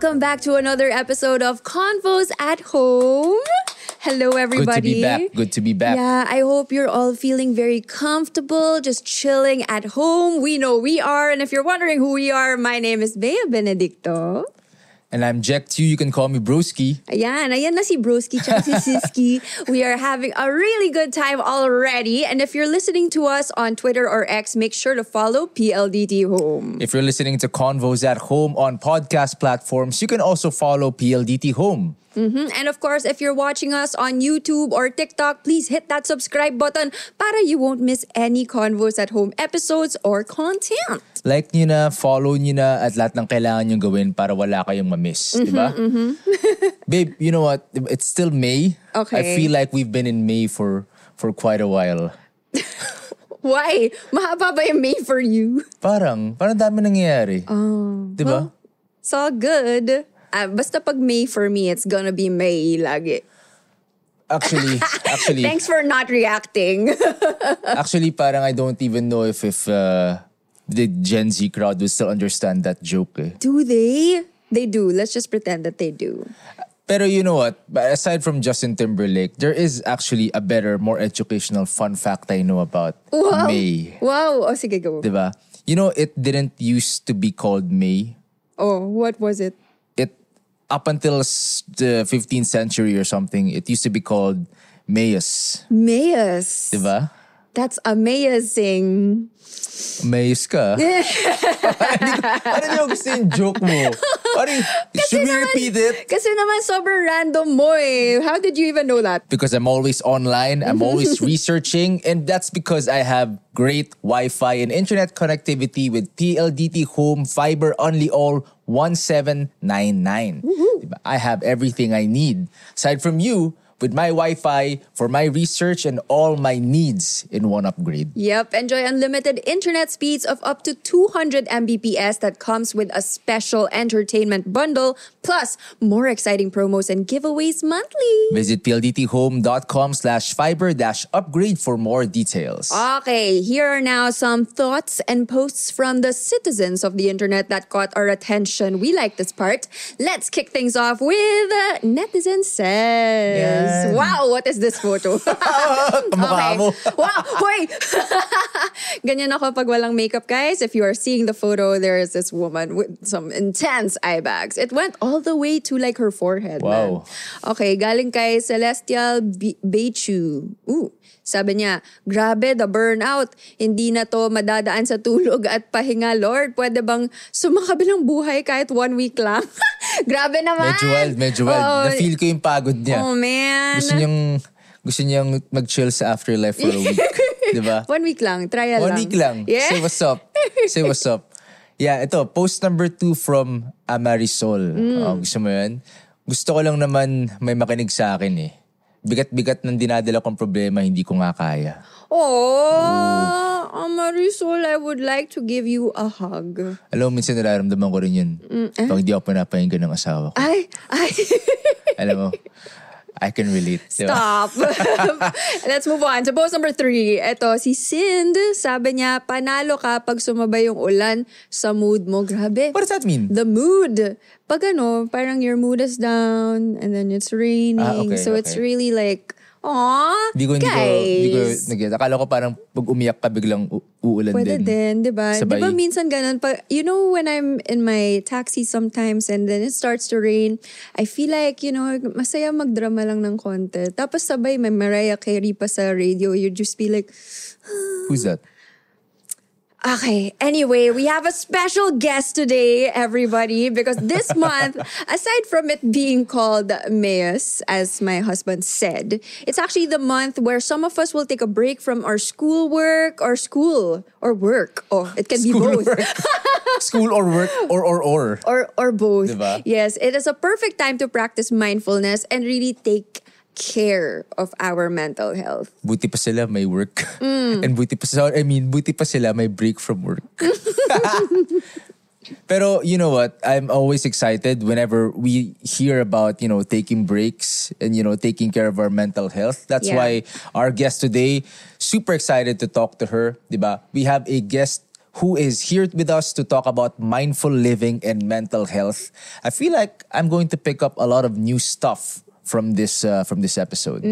welcome back to another episode of Convos at Home. Hello, everybody. Good to be back. Yeah, I hope you're all feeling very comfortable, just chilling at home. We know we are. And if you're wondering who we are, my name is Bea Benedicto. And I'm Jack too. You can call me Broski. Ayan na si Broski tsaka si Siski. We are having a really good time already. And if you're listening to us on Twitter or X, make sure to follow PLDT Home. If you're listening to Convos at Home on podcast platforms, you can also follow PLDT Home. And of course, if you're watching us on YouTube or TikTok, please hit that subscribe button para you won't miss any Convos at Home episodes or content. Like nyo na, follow nyo na at lahat ng kailangan nyo gawin para wala kayong ma-miss. Diba? Babe, you know what? It's still May. Okay. I feel like we've been in May for quite a while. Why? Mahaba ba yung May for you? Parang dami nangyayari. Diba? Well, it's all good. Basta pag May for me, it's gonna be May lagi. Actually. Thanks for not reacting. Actually, parang I don't even know if the Gen Z crowd will still understand that joke. Eh. Do they? They do. Let's just pretend that they do. Pero you know what? Aside from Justin Timberlake, there is actually a better, more educational fun fact I know about May. Wow. Oh, sige, go. Diba? You know, it didn't used to be called May. Oh, what was it? Up until the 15th century or something, it used to be called Mayus. Mayus. Diba? That's amazing. Mayus ka? Parang hindi ko gusto yung joke mo. Should we repeat it? Kasi naman sobrang random mo eh. How did you even know that? Because I'm always online, I'm always researching, and that's because I have great Wi-Fi and internet connectivity with PLDT Home Fiber Only All 1799. Diba? I have everything I need. Aside from you, with my Wi-Fi for my research and all my needs in one upgrade. Yep, enjoy unlimited internet speeds of up to 200 Mbps that comes with a special entertainment bundle, plus more exciting promos and giveaways monthly. Visit pldthome.com/fiber-upgrade for more details. Okay, here are now some thoughts and posts from the citizens of the internet that caught our attention. We like this part. Let's kick things off with Netizen Says. Yeah. Wow, what is this photo? Kamukha mo. Wow, hoy! Ganyan ako pag walang makeup, guys. If you are seeing the photo, there is this woman with some intense eye bags. It went all the way to like her forehead. Wow. Man. Okay, galing kay Celestial Beichu. Sabi niya, grabe, the burnout. Hindi na to madadaan sa tulog at pahinga, Lord. Pwede bang sumakabilang buhay kahit 1 week lang? Grabe naman. Medyo wild. Oh, Na-feel ko yung pagod niya. Oh, man. Gusto niyang mag-chill sa afterlife for a week. Diba? 1 week lang. Trial lang. 1 week lang. Yeah? Say what's up. Say what's up. Yeah, ito. Post number 2 from Amarisol. Gusto mo yun? Gusto ko lang naman may makinig sa akin eh. Bigat-bigat ng dinadala kong problema, hindi ko nga kaya. Oh, Marisol, I would like to give you a hug. Alam mo, minsan nararamdaman ko rin yun. Pag hindi ako pinapahinggan ng asawa ko. Ay. Alam mo, I can relate. Diba? Stop. Let's move on. So, post number 3. Ito, si Sind, sabi niya, panalo ka pag sumabay yung ulan sa mood mo. Grabe. What does that mean? The mood. Pag parang your mood is down and then it's raining. Okay, so it's really like, aw, Hindi ko nag-get. Akala ko parang pag umiyak ka biglang uulan pwede din, di ba? Di ba minsan ganun? You know, when I'm in my taxi sometimes and then it starts to rain, I feel like, masaya magdrama lang ng konti. Tapos sabay may Mariah Carey pa sa radio. You just be like, who's that? Okay, anyway, we have a special guest today, everybody, because this month, aside from it being called Mayus, as my husband said, it's actually the month where some of us will take a break from our schoolwork or school or work. Oh, it can be both. School or work or. Or both. Diba? Yes, it is a perfect time to practice mindfulness and really take care of our mental health. Buti pa sila may work. And buti pa sila may break from work. Pero you know what? I'm always excited whenever we hear about, taking breaks and, taking care of our mental health. That's why our guest today, super excited to talk to her. Diba? We have a guest who is here with us to talk about mindful living and mental health. I feel like I'm going to pick up a lot of new stuff from this episode.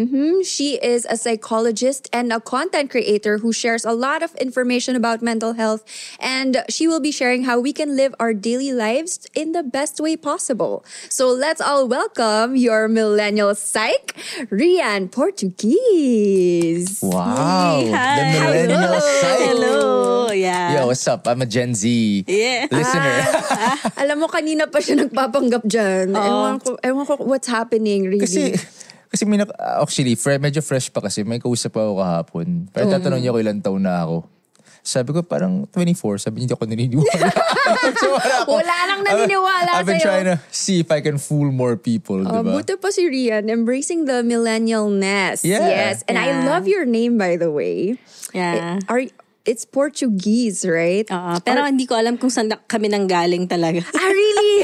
She is a psychologist and a content creator who shares a lot of information about mental health, and she will be sharing how we can live our daily lives in the best way possible. So let's all welcome your millennial psych, Rian Portuguese. Wow, the millennial psych. Hello. Yeah. Yo, what's up? I'm a Gen Z listener. Alam mo, kanina pa siya nagpapanggap dyan. Ewan ko what's happening, really. Kasi actually, medyo fresh pa kasi. May kausap ako kahapon. Pero tatanong niya ko ilang taon na ako. Sabi ko parang 24. Sabi niya, hindi ako naniniwala. Wala lang naniniwala I've been sa'yo. trying to see if I can fool more people, diba? Buti pa si Rian, embracing the millennialness. Yeah. Yes. And I love your name, by the way. Yeah. It's Portuguese, right? Pero hindi ko alam kung saan kami nanggaling talaga. Really?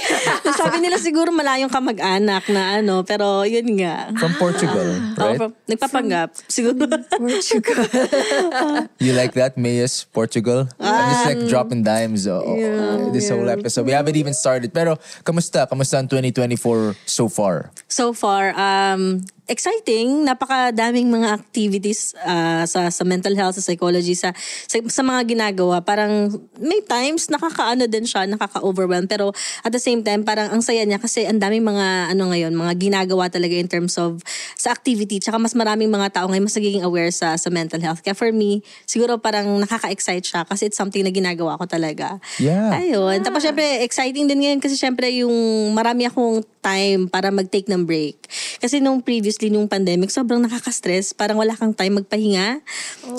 Sabi nila siguro malayong kamag-anak na pero yun nga. From Portugal, right? Nagpapanggap. Siguro. Portugal. You like that, Mayes? Portugal? I'm just like dropping dimes this whole episode. We haven't even started. Pero, kamusta? Kamusta ang 2024 so far? So far, exciting. Napakadaming mga activities sa mental health, sa psychology, sa mga ginagawa. Parang may times nakakaano din siya, nakaka-overwhelm. Pero at the same time, parang ang saya niya kasi ang daming mga ngayon, mga ginagawa talaga in terms of sa activity. Tsaka mas maraming mga tao ngayon mas nagiging aware sa mental health. Kaya for me, siguro parang nakaka-excite siya kasi it's something na ginagawa ko talaga. Yeah. Ayun. Tapos syempre, exciting din ngayon kasi syempre yung marami akong time para mag-take ng break. Kasi nung nung pandemic, sobrang nakaka-stress. Parang wala kang time magpahinga.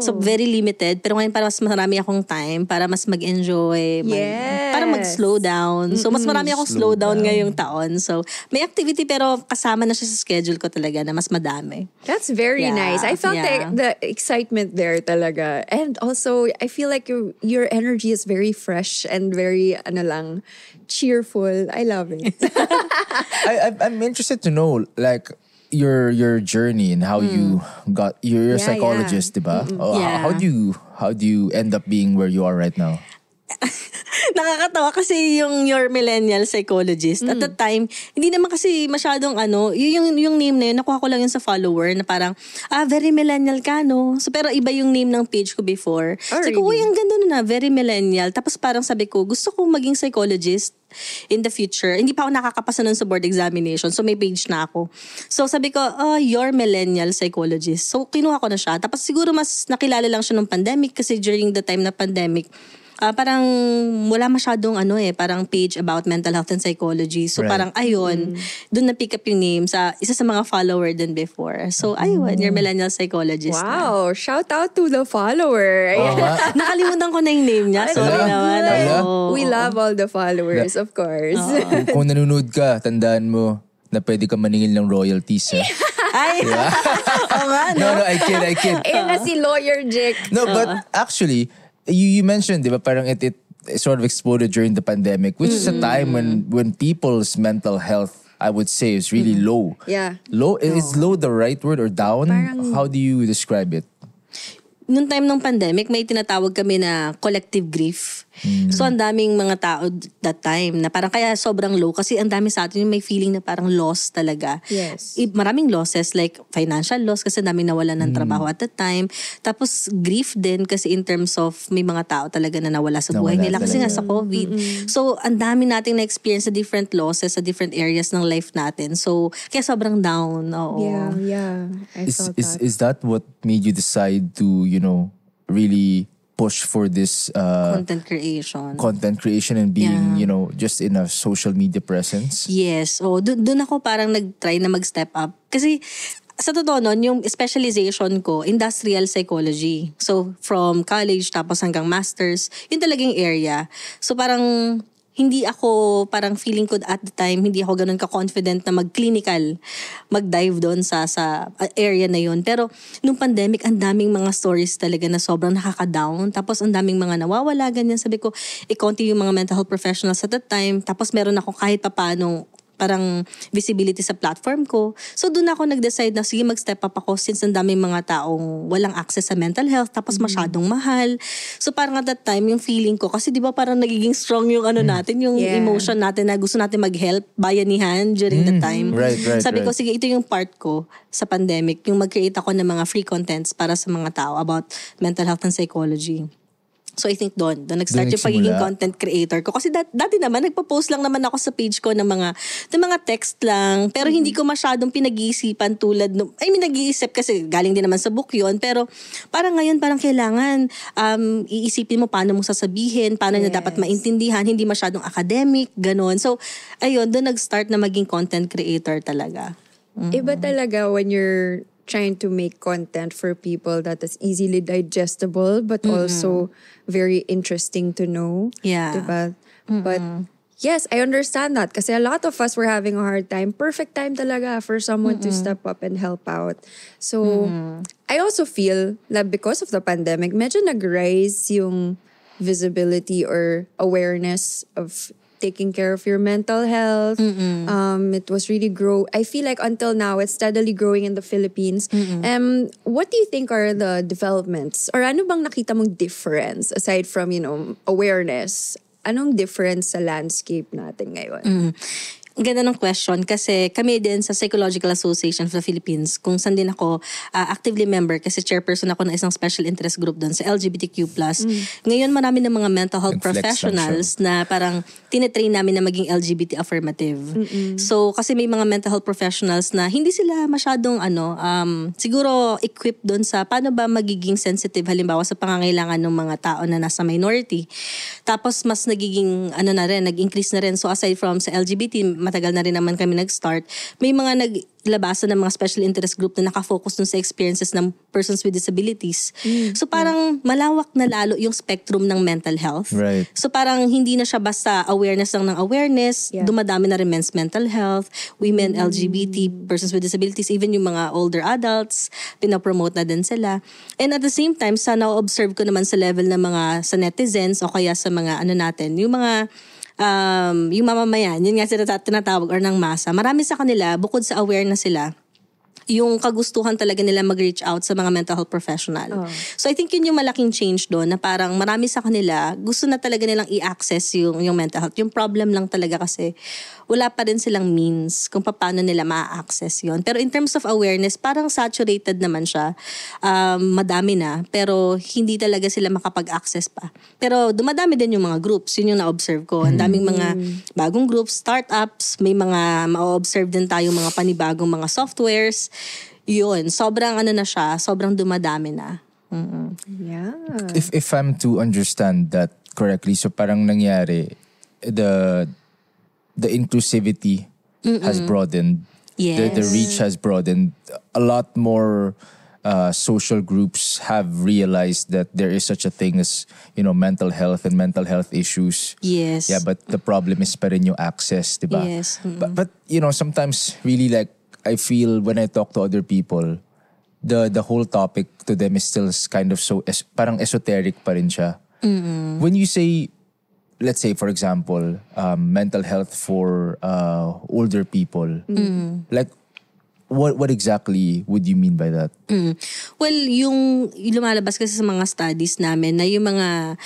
So, very limited. Pero ngayon, parang mas marami akong time para mas mag-enjoy. Para mag-slow down. So, mas marami akong slow down ngayong taon. So, may activity pero kasama na siya sa schedule ko talaga na mas madami. That's very nice. I felt the excitement there talaga. And also, I feel like your energy is very fresh and very, cheerful. I love it. I'm interested to know, like, your journey and how you got you're a psychologist, diba? How do you end up being where you are right now? Nakakatawa kasi your millennial psychologist. At the time, hindi naman kasi masyadong yung name na yun, nakuha ko lang yun sa follower na parang, very millennial ka, no? So, pero iba yung name ng page ko before. Sabi ko, uy, ang ganda na, very millennial. Tapos parang sabi ko, gusto ko maging psychologist in the future. Hindi pa ako nakakapasa nun sa board examination. So, may page na ako. So, sabi ko, your millennial psychologist. So, kinuha ko na siya. Tapos siguro mas nakilala lang siya nung pandemic kasi during the time na pandemic, parang wala masyadong parang page about mental health and psychology. So parang ayun, doon na pick up yung name sa isa sa mga follower din before. So ayun, your millennial psychologist. Wow, shout out to the follower. Nakalimutan ko na yung name niya. Sorry naman. We love all the followers, of course. Kung nanonood ka, tandaan mo na pwede ka maningil ng royalties. Ay, No, I kid. Ayun na si Lawyer Jake. No, but actually, you mentioned, di ba, parang it sort of exploded during the pandemic, which is a time when people's mental health, I would say, is really low. Yeah. Low? Is low the right word or down? How do you describe it? Noong time ng pandemic, may tinatawag kami na collective grief. So, ang daming mga tao that time na parang kaya sobrang low kasi ang dami sa atin yung may feeling na parang loss talaga. Yes. Maraming losses like financial loss kasi daming nawalan ng trabaho at that time. Tapos grief din kasi in terms of may mga tao talaga na nawala sa buhay nila kasi nga sa COVID. So, ang dami nating na-experience sa different losses sa different areas ng life natin. So, kaya sobrang down. Oo. Yeah. I felt that. Is that what made you decide to, really push for this Content creation and being, just in a social media presence? Yes. Doon ako parang nag-try na mag-step up. Kasi sa totoo nun, yung specialization ko, industrial psychology. So, from college tapos hanggang masters, yun talagang area. So, parang hindi ako, parang feeling ko at the time, hindi ako ganun ka-confident na mag-clinical, mag-dive doon sa area na yun. Pero nung pandemic, ang daming mga stories talaga na sobrang nakaka-down. Tapos ang daming mga nawawala, ganyan. Sabi ko, konti yung mga mental health professionals at that time. Tapos meron ako kahit papaano parang visibility sa platform ko. So doon ako nag-decide na sige mag-step up ako since ang daming mga taong walang access sa mental health tapos masyadong mahal. So parang at that time yung feeling ko kasi 'di ba parang nagiging strong yung natin, yung emotion natin na gusto natin mag-help, bayanihan during that time. Right. Sabi ko sige ito yung part ko sa pandemic, yung mag-create ako ng mga free contents para sa mga tao about mental health and psychology. So I think doon nag-start yung pagiging content creator ko. Kasi dati naman, nagpo-post lang naman ako sa page ko ng mga text lang. Pero hindi ko masyadong pinag-iisipan tulad, nag-iisip kasi galing din naman sa book yun. Pero parang ngayon, parang kailangan iisipin mo paano mo sasabihin, paano na dapat maintindihan, hindi masyadong academic, ganon. So ayun, doon nag-start na maging content creator talaga. Iba talaga when you're trying to make content for people that is easily digestible but also very interesting to know. Yeah. Diba? But yes, I understand that kasi a lot of us were having a hard time. Perfect time talaga for someone to step up and help out. So, I also feel that because of the pandemic, medyo nag-rise yung visibility or awareness of taking care of your mental health. It was really I feel like until now, it's steadily growing in the Philippines. What do you think are the developments? Or ano bang nakita mong difference aside from, awareness? Anong difference sa landscape natin ngayon? Ganda ng question kasi kami din sa Psychological Association of the Philippines, kung saan din ako actively member kasi chairperson ako ng isang special interest group doon sa LGBTQ+. Ngayon marami ng mga mental health professionals na parang tinetrain namin na maging LGBT affirmative. So kasi may mga mental health professionals na hindi sila masyadong siguro equipped doon sa paano ba magiging sensitive halimbawa sa pangangailangan ng mga tao na nasa minority. Tapos mas nagiging nag-increase na rin. So aside from sa LGBT, matagal na rin naman kami nag-start, may mga naglabasan ng mga special interest group na nakafocus dun sa experiences ng persons with disabilities. So parang malawak na lalo yung spectrum ng mental health. Right. So parang hindi na siya basta awareness lang ng awareness, dumadami na rin men's mental health, women, LGBT, persons with disabilities, even yung mga older adults, pinapromote na din sila. And at the same time, sa na-observe ko naman sa level ng mga sa netizens o kaya sa mga natin, yung mga yung mamamayan, yun nga sila tinatawag or ng masa, marami sa kanila, bukod sa aware na sila, yung kagustuhan talaga nila mag-reach out sa mga mental health professional. So I think yun yung malaking change doon na parang marami sa kanila gusto na talaga nilang i-access yung mental health. Yung problem lang talaga kasi wala pa rin silang means kung paano nila ma-access yun. Pero in terms of awareness, parang saturated naman siya. Madami na, pero hindi talaga sila makapag-access pa. Pero dumadami din yung mga groups. Yun yung na-observe ko. Ang daming mga bagong groups, startups, may mga ma-observe din tayo mga panibagong mga softwares. Yun, sobrang na siya, sobrang dumadami na. Yeah. If I'm to understand that correctly, so parang nangyari, the inclusivity has broadened. Yes. The reach has broadened. A lot more social groups have realized that there is such a thing as, mental health and mental health issues. Yes. Yeah, but the problem is pa rin yung access, diba? Yes. But sometimes really like, I feel when I talk to other people, the whole topic to them is still kind of so, parang esoteric pa rin siya. When you say, let's say, for example, mental health for older people, like, what exactly would you mean by that? Well, yung lumalabas kasi sa mga studies namin na yung mga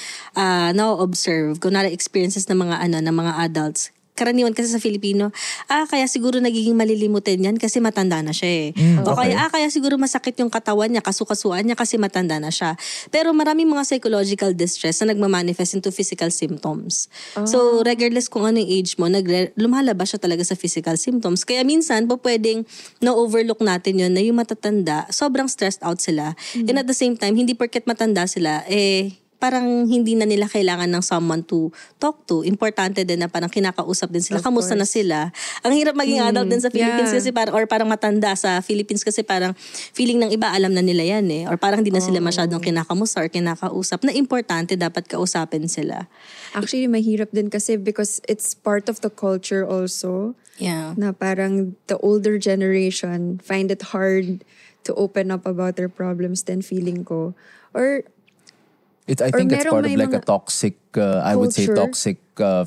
na-observe, kunwari experiences ng mga adults, karaniwan kasi sa Filipino, kaya siguro nagiging malilimutin yan kasi matanda na siya O kaya siguro masakit yung katawan niya, kasukasuan niya kasi matanda na siya. Pero maraming mga psychological distress na nagmamanifest into physical symptoms. So, regardless kung ano yung age mo, lumalabas siya talaga sa physical symptoms. Kaya minsan, pwedeng na-overlook natin yun na yung matatanda, sobrang stressed out sila. And at the same time, hindi porket matanda sila, parang hindi na nila kailangan ng someone to talk to. Importante din na parang kinakausap din sila. Kamusta na sila? Ang hirap maging adult din sa Philippines kasi parang matanda sa Philippines kasi parang feeling ng iba alam na nila yan Or parang hindi na sila masyadong kinakamusta or kinakausap na importante dapat kausapin sila. Actually, mahirap din kasi because it's part of the culture also. Yeah. Na parang the older generation find it hard to open up about their problems than feeling ko. Or I Or think it's merong part of may like a mga toxic, I would say culture? toxic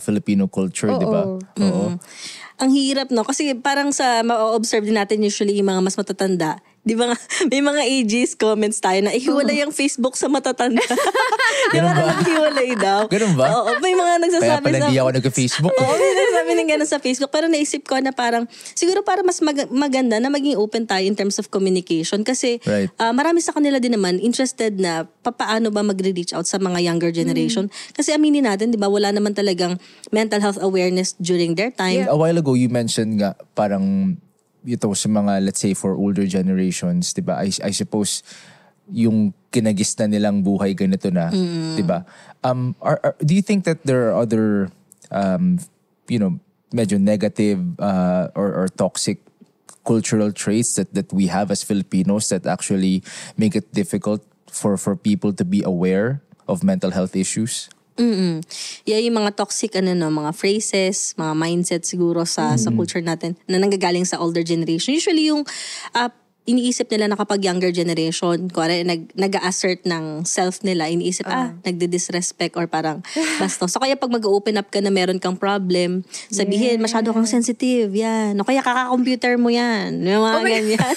Filipino culture, di ba? Oo. Ang hirap, no? Kasi parang sa ma-observe din natin usually yung mga mas matatanda. Di ba nga, may mga ages comments tayo na ihiwalay ang Facebook sa matatanda. Di ba Ganun ba? naghiwalay daw? Ganun ba? Oo, may mga Kaya nagsasabi pala sa... hindi ako nag-Facebook. Oo, may nagsasabi ng gano'n sa Facebook. Pero naisip ko na parang, siguro para mas maganda na maging open tayo in terms of communication. Kasi Right. marami sa kanila din naman interested na paano ba mag-reach out sa mga younger generation. Kasi aminin natin, di ba, wala naman talagang mental health awareness during their time. Yeah. A while ago, you mentioned nga parang ito sa mga, let's say, for older generations, di ba? I suppose yung kinagis na nilang buhay ganito na, di ba? Do you think that there are other, medyo negative or toxic cultural traits that we have as Filipinos that actually make it difficult for people to be aware of mental health issues? Yeah, yung mga toxic mga phrases, mga mindset siguro sa culture natin na nanggagaling sa older generation. Usually yung iniisip nila na kapag younger generation, kuwari nag-assert ng self nila, iniisip, nagdi-disrespect or parang bastos. So kaya pag mag-open up ka na meron kang problem, sabihin, masyado kang sensitive, yan. O kaya kaka-computer mo yan. Yung mga ganyan.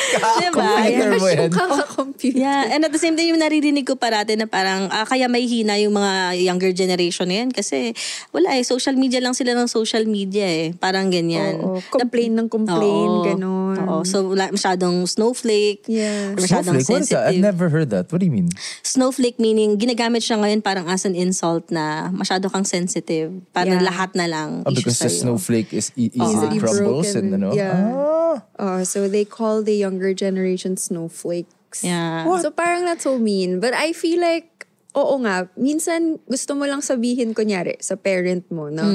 Diba? Computer mo yan. Kaka-computer. Yeah, and at the same time, yung naririnig ko parati na parang kaya may hina yung mga younger generation na yan kasi wala social media lang sila ng social media parang ganyan. Oo, complain ng complain, ganon. Oo, so wala masyadong snowflake, Yeah. masyadong Snowflake? What is that? I've sensitive. never heard that. What do you mean? Snowflake meaning ginagamit siya ngayon parang as an insult na masyado kang sensitive. Parang Yeah. lahat na lang issue Because the sa'yo. snowflake is easily Easily crumbles broken. and Yeah. So they call the younger generation snowflakes. Yeah. So parang that's so mean. But I feel like, oo nga, minsan gusto mo lang sabihin, kunyari, sa parent mo, no?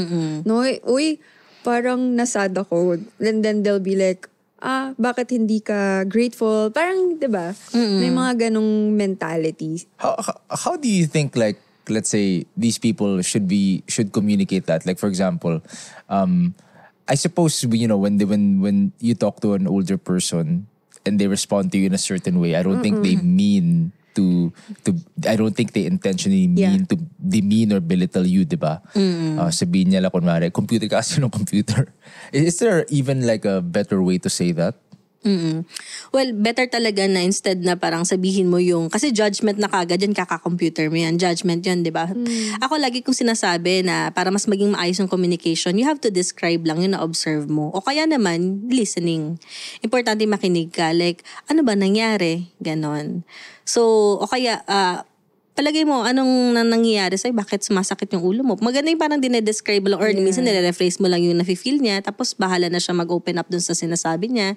No, uy, parang nasad ako. And then they'll be like, bakit hindi ka grateful? Parang, di ba? May mga ganong mentality. How do you think, like, let's say these people should communicate that? Like, for example, I suppose when you talk to an older person and they respond to you in a certain way, I don't think they mean to I don't think they intentionally mean to demean or belittle you, diba? Sabihin niya lang kunwari, computer ka kasi ng computer. Is there even like a better way to say that? Well, better talaga na instead na parang sabihin mo yung, kasi judgment na kagad yan, kaka-computer mo yan, judgment yan, di ba? Ako lagi kong sinasabi na para mas maging maayos yung communication, you have to describe lang yung na-observe mo. O kaya naman, listening. Importante makinig ka, like, ano ba nangyari? Ganon. So, o kaya, palagay mo, anong nangyayari sa'yo? Bakit sumasakit yung ulo mo? Maganda yung parang dinedescribe lang or minsan nire-rephrase mo lang yung nafe-feel niya tapos bahala na siya mag-open up dun sa sinasabi niya.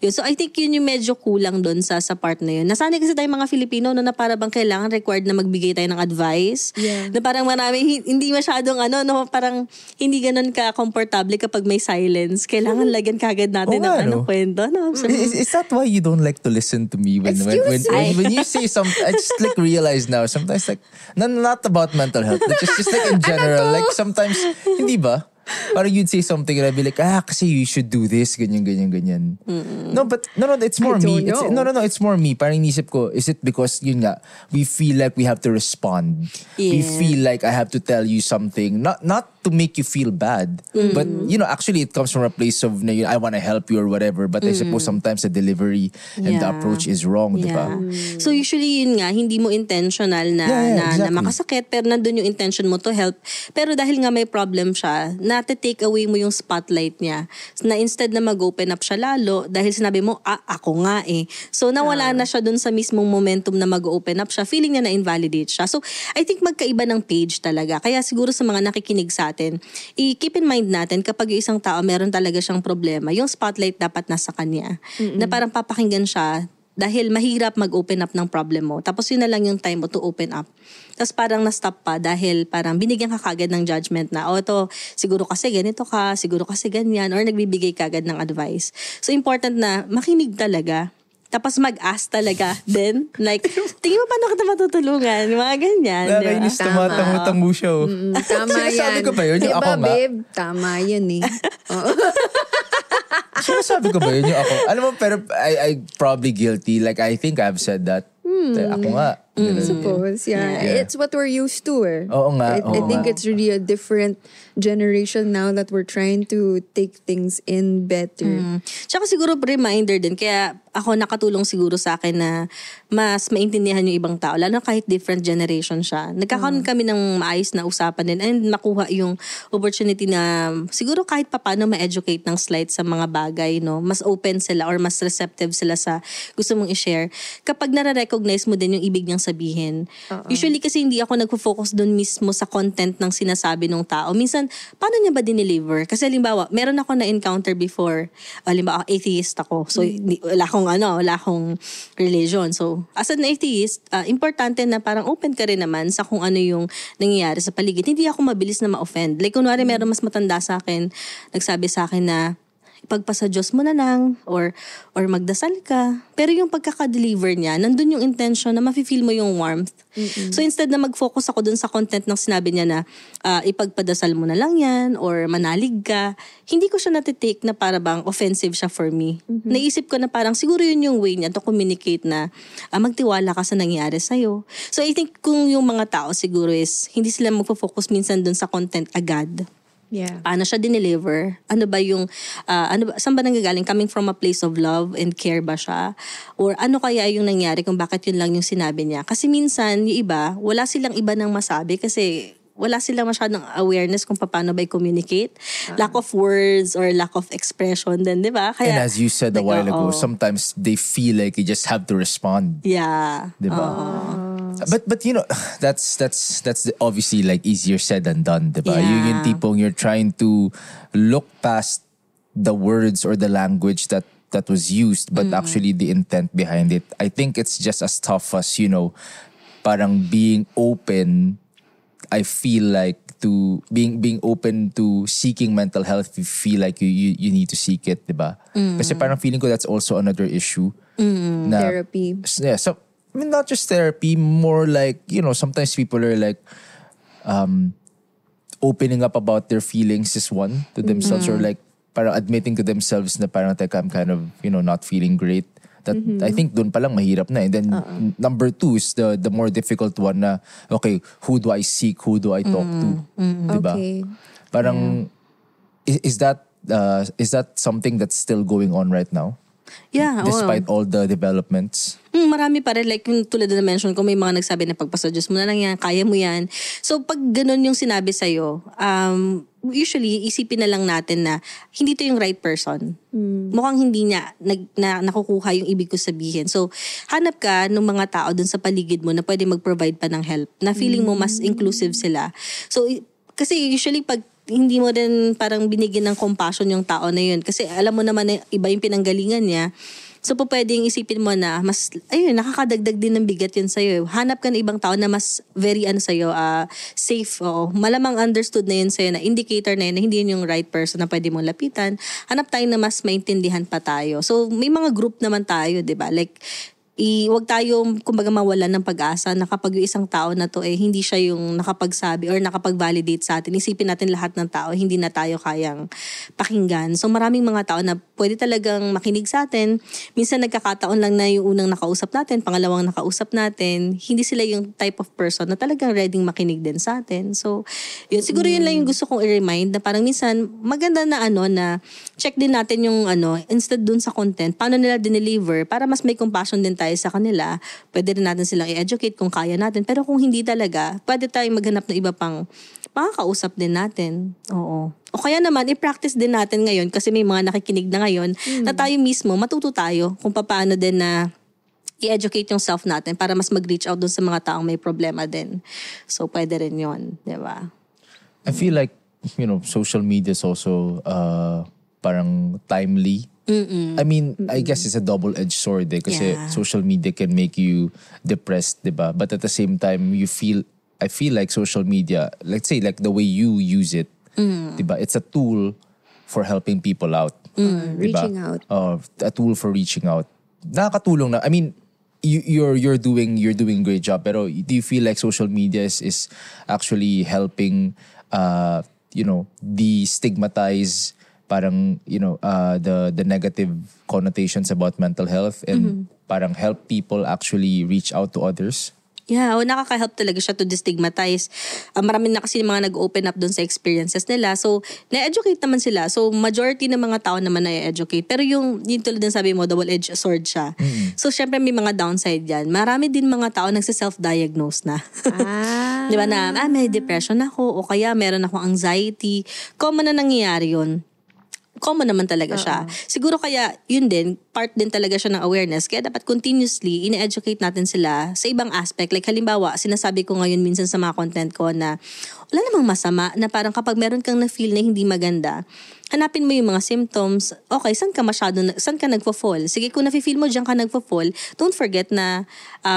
Yun. So I think yun yung medyo kulang dun sa part na yun. Nasanay kasi tayo mga Filipino no, na para bang kailangan required na magbigay tayo ng advice. Yeah. Na parang marami, hindi masyadong parang hindi ganun ka-comfortable kapag may silence. Kailangan lagyan kagad natin ng kwento. No? So, Is that why you don't like to listen to me when you say something? I just like realize now, sometimes like, not about mental health, but just like in general, like sometimes, hindi ba? Parang you'd say something and I'd be like, kasi you should do this, ganyan. No, it's more me. It's more me. Parang inisip ko, is it because, yun nga, we feel like we have to respond. Yeah. We feel like I have to tell you something, not to make you feel bad, but, actually it comes from a place of, I want to help you or whatever, but I suppose sometimes the delivery and the approach is wrong, di ba? So usually yun nga, hindi mo intentional na exactly. na makasakit, pero nandun yung intention mo to help. Pero dahil nga may problem siya, take away mo yung spotlight niya. Na instead na mag-open up siya lalo, dahil sinabi mo, ako nga eh. So nawala na siya dun sa mismong momentum na mag-open up siya. Feeling niya na invalidate siya. So I think magkaiba ng page talaga. Kaya siguro sa mga nakikinig sa atin, i-keep in mind natin kapag yung isang tao meron talaga siyang problema, yung spotlight dapat nasa kanya. Na parang papakinggan siya dahil mahirap mag-open up ng problem mo. Tapos yun na lang yung time mo to open up. Tapos parang na-stop pa dahil parang binigyan ka kagad ng judgment na, ito, siguro kasi ganito ka, siguro kasi ganyan, or nagbibigay kagad ng advice. So important na makinig talaga. Tapos mag-ask talaga din. Like, tingin mo paano kita matutulungan? Mga ganyan. Nakainis tumatang-utang mo siya. Tama yan. Sinasabi ko ba yun? Yung diba, ako nga? babe? Tama yun eh. Sinasabi ko ba yun yung ako? Alam mo, pero I probably guilty. Like, I think I've said that. Ako nga. I suppose, yeah. It's what we're used to eh. Oo nga, I think it's really a different generation now that we're trying to take things in better. Tsaka siguro reminder din, kaya ako nakatulong siguro sa akin na mas maintindihan yung ibang tao, lalo kahit different generation siya. Nagkakaroon kami ng maayos na usapan din and nakuha yung opportunity na siguro kahit papano ma-educate ng slight sa mga bagay, no? Mas open sila or mas receptive sila sa gusto mong i-share. Kapag nare-recognize mo din yung ibig niyang sabihin. Usually kasi hindi ako nagfo-focus doon mismo sa content ng sinasabi ng tao. Minsan, paano niya ba dineliver? Kasi halimbawa, meron ako na-encounter before. Halimbawa, atheist ako. So, wala akong religion. So, as an atheist, importante na parang open ka rin naman sa kung ano yung nangyayari sa paligid. Hindi ako mabilis na ma-offend. Like, kunwari meron mas matanda sa akin, nagsabi sa akin na, ipagpasa Diyos mo na lang or magdasal ka. Pero yung pagkaka-deliver niya, nandun yung intention na mafe-feel mo yung warmth. So instead na mag-focus ako dun sa content ng sinabi niya na ipagpadasal mo na lang yan or manalig ka, hindi ko siya natitake na para bang offensive siya for me. Naisip ko na parang siguro yun yung way niya to communicate na magtiwala ka sa nangyari sa'yo. So I think kung yung mga tao siguro is hindi sila magfo-focus minsan dun sa content agad. Yeah. Paano siya dineliver? Ano ba yung, saan ba nanggagaling? Coming from a place of love and care ba siya? Or ano kaya yung nangyari kung bakit yun lang yung sinabi niya? Kasi minsan, yung iba, wala silang iba nang masabi kasi wala silang masyadong awareness kung paano ba i-communicate. Lack of words or lack of expression din, di ba? And as you said a while ago, sometimes they feel like you just have to respond. Yeah. Di ba? But you know, that's obviously like easier said than done, diba? Yeah. Yung tipong you're trying to look past the words or the language that was used, but actually the intent behind it. I think it's just as tough as, you know, parang being open. I feel like to being open to seeking mental health, you feel like you need to seek it, diba? Kasi parang feeling ko that's also another issue. Na, Therapy. Yeah, so I mean, not just therapy, more like, you know, sometimes people are like opening up about their feelings is one to themselves or like parang admitting to themselves na parang teka, I'm kind of, you know, not feeling great. That I think doon palang mahirap na. And then number two is the more difficult one na, okay, who do I seek? Who do I talk to? Diba? Okay. Parang, is that something that's still going on right now? Yeah. Despite all the developments? Marami pa rin. Like yung tulad na mention ko, may mga nagsabi na pagpasa Diyos mo na lang yan, kaya mo yan. So pag ganun yung sinabi sa'yo, usually isipin na lang natin na hindi to yung right person. Mukhang hindi niya nakukuha yung ibig ko sabihin. So hanap ka ng mga tao dun sa paligid mo na pwede mag-provide pa ng help. Na feeling mo mas inclusive sila. So kasi usually pag hindi mo din parang binigyan ng compassion yung tao na yun. Kasi alam mo naman na iba yung pinanggalingan niya. So, pwedeng isipin mo na mas, nakakadagdag din ng bigat yun sa'yo. Hanap ka ng ibang tao na mas very sa'yo, safe. Malamang understood na yun sa'yo, na indicator na yun, na hindi yun yung right person na pwede mong lapitan. Hanap tayo na mas maintindihan pa tayo. So, may mga group naman tayo, di ba? Like, wag tayo kumbaga mawalan ng pag-asa na kapag yung isang tao na to hindi siya yung nakapagsabi or nakapag-validate sa atin. Isipin natin lahat ng tao, hindi na tayo kayang pakinggan. So maraming mga tao na pwede talagang makinig sa atin. Minsan nagkakataon lang na yung unang nakausap natin, pangalawang nakausap natin, hindi sila yung type of person na talagang ready makinig din sa atin. So yun, siguro yun lang yung gusto kong i-remind na parang minsan maganda na na check din natin yung instead dun sa content, paano nila dineliver para mas may compassion din tayo sa kanila. Pwede rin natin silang i-educate kung kaya natin. Pero kung hindi talaga, pwede tayong maghanap ng iba pang makakausap din natin. Oo. O kaya naman, i-practice din natin ngayon kasi may mga nakikinig na ngayon na tayo mismo, matuto tayo kung paano din na i-educate yung self natin para mas mag-reach out dun sa mga taong may problema din. So, pwede rin yun. Diba? I feel like, you know, social media is also parang timely. I mean, I guess it's a double-edged sword kasi social media can make you depressed, diba? But at the same time, I feel like social media, let's say like the way you use it, diba? It's a tool for helping people out. Diba? Reaching out. A tool for reaching out. Nakakatulong na. I mean, you're doing a great job, pero do you feel like social media is actually helping, you know, destigmatize parang, you know, the negative connotations about mental health and parang help people actually reach out to others? Yeah, nakaka-help talaga siya to destigmatize. Marami na kasi mga nag-open up doon sa experiences nila. So, na-educate naman sila. So, majority ng mga tao naman na-educate. Pero yung tulad ng sabi mo, double-edged sword siya. So, syempre may mga downside yan. Marami din mga tao nagsi-self-diagnose na. Di ba na, may depression ako o kaya meron ako anxiety. Common na nangyayari yun. Common naman talaga siya. Siguro kaya yun din, part din talaga siya ng awareness. Kaya dapat continuously ine-educate natin sila sa ibang aspect. Like halimbawa, sinasabi ko ngayon minsan sa mga content ko na wala namang masama na parang kapag meron kang na-feel na hindi maganda, hanapin mo yung mga symptoms. Okay, saan ka nagfo-fall? Sige, kung nafe-feel mo diyan ka nagfo-fall, don't forget na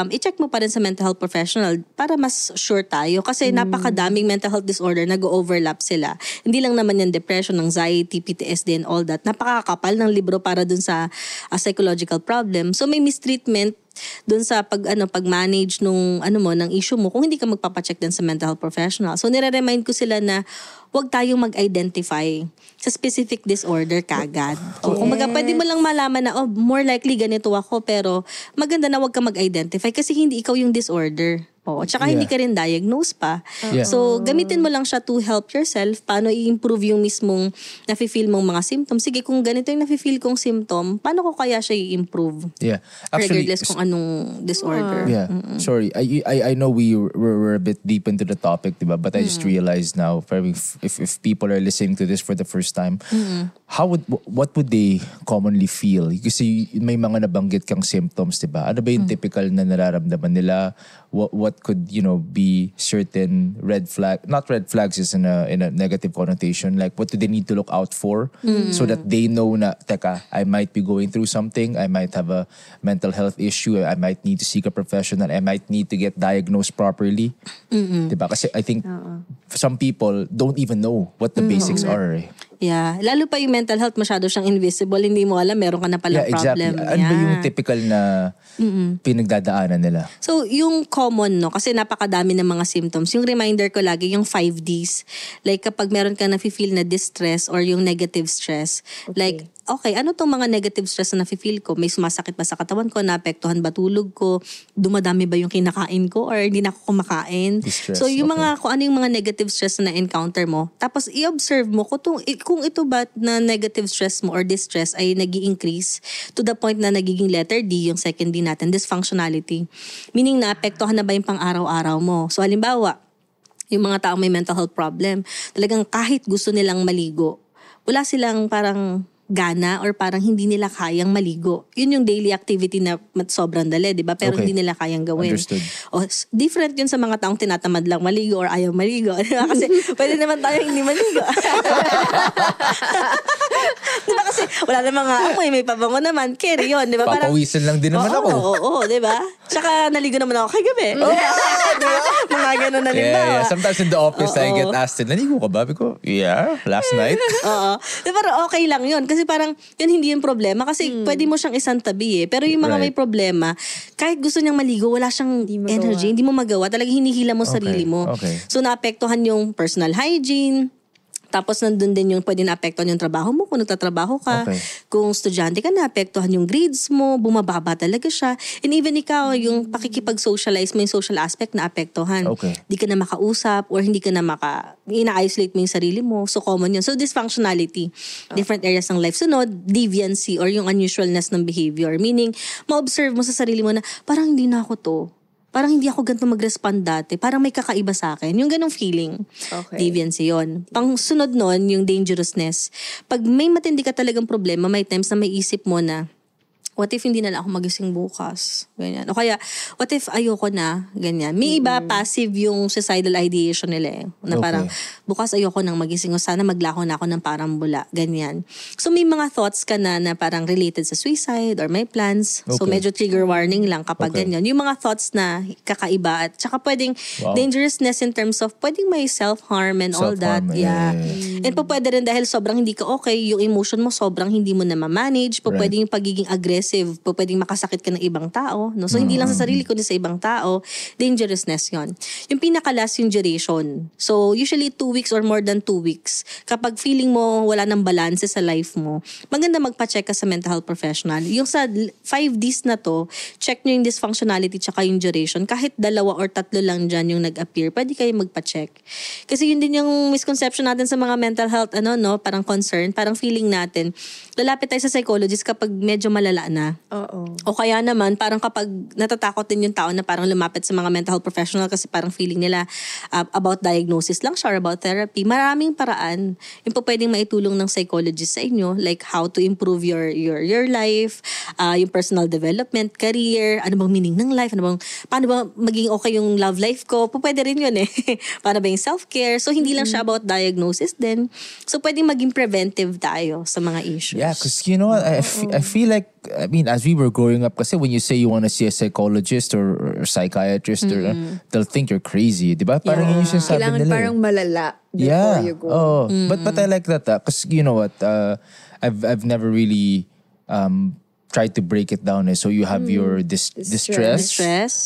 i-check mo pa rin sa mental health professional para mas sure tayo. Kasi napakadaming mental health disorder nag-overlap sila. Hindi lang naman yan depression, anxiety, PTSD and all that. Napakakapal ng libro para dun sa psychological problem. So may mistreatment doon sa pag-manage ng issue mo kung hindi ka magpapacheck din sa mental health professional. So nire-remind ko sila na huwag tayong mag-identify sa specific disorder kagad. O kumbaga pwede mo lang malaman na more likely ganito ako, pero maganda na huwag ka mag-identify kasi hindi ikaw yung disorder. Tsaka hindi ka rin diagnose pa. So, gamitin mo lang siya to help yourself. Paano i-improve yung mismong nafe-feel mong mga symptoms. Sige, kung ganito yung nafe-feel kong symptom, paano ko kaya siya i-improve? Yeah. Actually, regardless kung anong disorder. Yeah. Sorry. I know we're a bit deep into the topic, diba? But I just realized now, if people are listening to this for the first time, what would they commonly feel? Kasi may mga nabanggit kang symptoms, diba? Ano ba yung typical na nararamdaman nila? What could be certain not red flags is in a negative connotation, like what do they need to look out for so that they know na teka, I might be going through something, I might have a mental health issue, I might need to seek a professional, I might need to get diagnosed properly. Diba? Kasi I think some people don't even know what the basics are. Yeah. Lalo pa yung mental health, masyado siyang invisible. Hindi mo alam, meron ka na pala problem. Exactly. Ano ba yung typical na pinagdadaanan nila? So, yung common, kasi napakadami ng mga symptoms. Yung reminder ko lagi, yung 5 Ds. Like, kapag meron ka nafe-feel na distress or yung negative stress. Like, okay, ano tong mga negative stress na nafe-feel ko? May sumasakit ba sa katawan ko? Naapektuhan ba tulog ko? Dumadami ba yung kinakain ko? Or hindi na ako kumakain? Distress, so, yung kung ano yung mga negative stress na na-encounter mo. Tapos, i-observe mo kung ito ba na negative stress mo or distress ay nag-i-increase to the point na nagiging letter D, yung second D natin, dysfunctionality. Meaning, naapektuhan na ba yung pang-araw-araw mo? So, halimbawa, yung mga taong may mental health problem, talagang kahit gusto nilang maligo, wala silang parang gana or parang hindi nila kayang maligo. Yun yung daily activity na sobrang dali, di ba? Pero hindi nila kayang gawin. Understood. Different yun sa mga taong tinatamad lang maligo or ayaw maligo. Diba? Kasi pwede naman tayo hindi maligo. Diba? Kasi wala namang amoy, may pabango naman. Carry yun, di ba? Papawisan lang din naman ako. Oo, di ba? Tsaka naligo naman ako kagabi. Diba? Mga ganun na limbawa. Yeah. Sometimes in the office, I get asked, naligo ka ba? Because, last night. Oo. Diba, okay lang yun. Kasi parang, yun hindi yung problema. Kasi pwede mo siyang isang tabi eh. Pero yung mga may problema, kahit gusto niyang maligo, wala siyang energy, hindi mo magawa. Talagang hinihila mo sarili mo. So, naapektuhan yung personal hygiene. Tapos nandun din yung pwede naapektuhan yung trabaho mo kung nagtatrabaho ka. Kung estudyante ka, naapektuhan yung grades mo, bumababa talaga siya. And even ikaw, yung pakikipag-socialize mo yung social aspect na apektuhan. Hindi ka na makausap or hindi ka na ina-isolate mo yung sarili mo. So common yun. So dysfunctionality, different areas ng life. Sunod, deviancy or yung unusualness ng behavior. Meaning, ma-observe mo sa sarili mo na parang hindi na ako to. Parang hindi ako ganito mag-respond dati. Parang may kakaiba sa akin. Yung ganong feeling. Deviancy yun. Pang sunod nun, yung dangerousness. Pag may matindi ka talagang problema, may times na may isip mo na, what if hindi na lang ako magising bukas? Ganyan. O kaya, what if ayoko na? Ganyan. May iba, passive yung suicidal ideation nila eh. Na parang, bukas ayoko nang magising o sana maglako na ako ng parang bula. Ganyan. So may mga thoughts ka na parang related sa suicide or may plans. So medyo trigger warning lang kapag ganyan. Yung mga thoughts na kakaiba at saka pwedeng dangerousness in terms of pwedeng may self-harm and all that. Yeah. And po pwede rin dahil sobrang hindi ka okay, yung emotion mo sobrang hindi mo na ma-manage. Po pwedeng yung pagiging aggressive aggressive. Pwedeng makasakit ka ng ibang tao. No? So, hindi lang sa sarili, kundi sa ibang tao. Dangerousness yon. Yung pinakalas yung duration. So, usually 2 weeks or more than 2 weeks. Kapag feeling mo wala ng balance sa life mo, maganda magpa-check ka sa mental health professional. Yung sa 5Ds na to, check nyo yung dysfunctionality tsaka yung duration. Kahit 2 or 3 lang dyan yung nag-appear, pwede kayo magpa-check. Kasi yun din yung misconception natin sa mga mental health, parang concern, parang feeling natin, lalapit tayo sa psychologist kapag medyo malala na. Oo. O kaya naman, parang kapag natatakot din yung tao na parang lumapit sa mga mental health professional kasi parang feeling nila about diagnosis lang siya or about therapy. Maraming paraan yung pwedeng maitulong ng psychologist sa inyo, like how to improve your life, yung personal development, career, ano bang meaning ng life, paano ba maging okay yung love life ko, pwede rin yun eh. Paano ba yung self-care? So, hindi lang siya about diagnosis din. So, pwedeng maging preventive tayo sa mga issues. Yeah, because you know what, I feel like, I mean, as we were growing up, kasi when you say you want to see a psychologist or psychiatrist, or, they'll think you're crazy, di ba? Parang yun yung sinasabi Kailangan nila. parang malala before you go. Oh, but I like that, because you know what, I've never really tried to break it down. So you have your distress,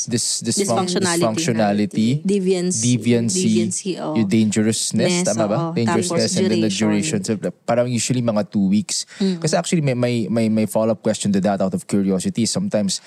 dysfunctionality, deviancy, your dangerousness, tama ba? Dangerousness, and then the duration. So parang usually mga 2 weeks. Kasi actually may follow-up question to that out of curiosity. Sometimes,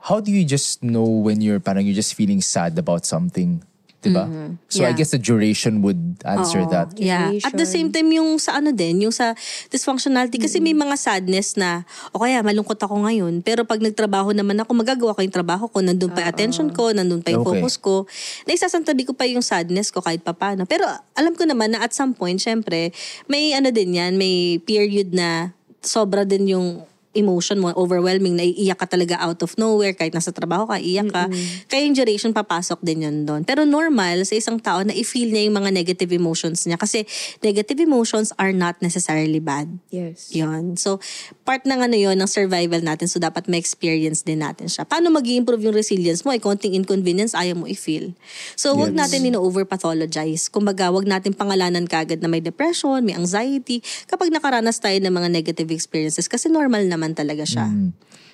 how do you just know when you're just feeling sad about something? Diba? So I guess the duration would answer that. Yeah. At the same time, yung sa yung sa dysfunctionality, kasi may mga sadness na, o kaya malungkot ako ngayon, pero pag nagtrabaho naman ako, magagawa ko yung trabaho ko, nandun pa yung attention ko, nandun pa yung focus ko, naisasantabi ko pa yung sadness ko kahit papano. Pero alam ko naman na at some point, syempre, may din yan, may period na sobra din yung emotion mo, overwhelming, naiiyak ka talaga out of nowhere, kahit nasa trabaho ka, iiyak ka. Kaya yung duration, papasok din yun doon. Pero normal sa isang tao na i-feel niya yung mga negative emotions niya. Kasi negative emotions are not necessarily bad. Yes. Yun. So, part ng yun, ng survival natin. So, dapat ma-experience din natin siya. Paano mag-i-improve yung resilience mo? Konting inconvenience, ayaw mo i-feel. So, wag natin over-pathologize. Kumbaga, wag natin pangalanan kagad na may depression, may anxiety, kapag nakaranas tayo ng mga negative experiences. Kasi normal naman talaga siya.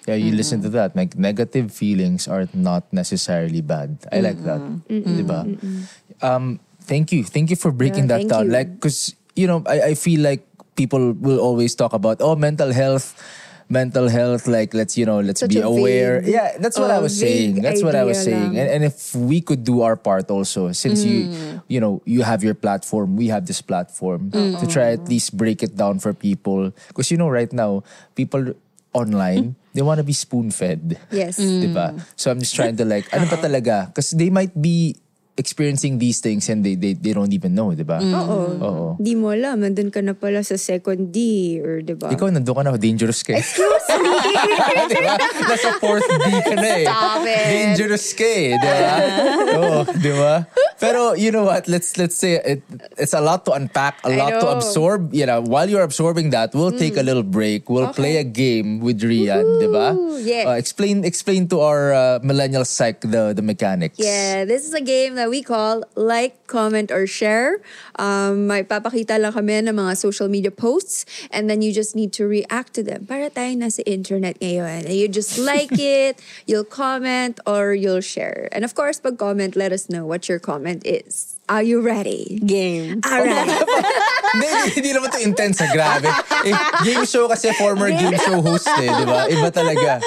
Yeah, you listen to that. Like, negative feelings are not necessarily bad. I like that. Diba? Thank you for breaking that down. You. Like, because, I feel like people will always talk about, mental health, like, let's be aware. Yeah, that's what I was saying. That's what I was saying. And if we could do our part also, since you have your platform, we have this platform, to try at least break it down for people. Because right now, people online, they want to be spoon-fed. Yes. Diba? So I'm just trying to ano pa talaga? Because they might be experiencing these things and they don't even know, di ba? Oo. Di mo alam, nandun ka na pala sa second D, or di ba? Ikaw, nandun ka na, dangerous ka eh. Excuse me! Diba? Nasa fourth D ka na eh. Stop it! Dangerous ka eh, di ba? Oo, di ba? Pero you know what, let's say it's a lot to unpack, a lot to absorb. While you're absorbing that, we'll take a little break. We'll play a game with Rian, di ba? Yeah. Explain to our millennial psych the mechanics. Yeah, this is a game that we call like, comment, or share. May papakita lang kami ng mga social media posts, and then you just need to react to them. Para tayo nasa internet ngayon. And you just like it, you'll comment, or you'll share. And of course, pag comment, let us know what your comment is. Are you ready? Game. Alright. Hindi naman to intense, grabe. Game show kasi, former game show host di ba? Iba talaga.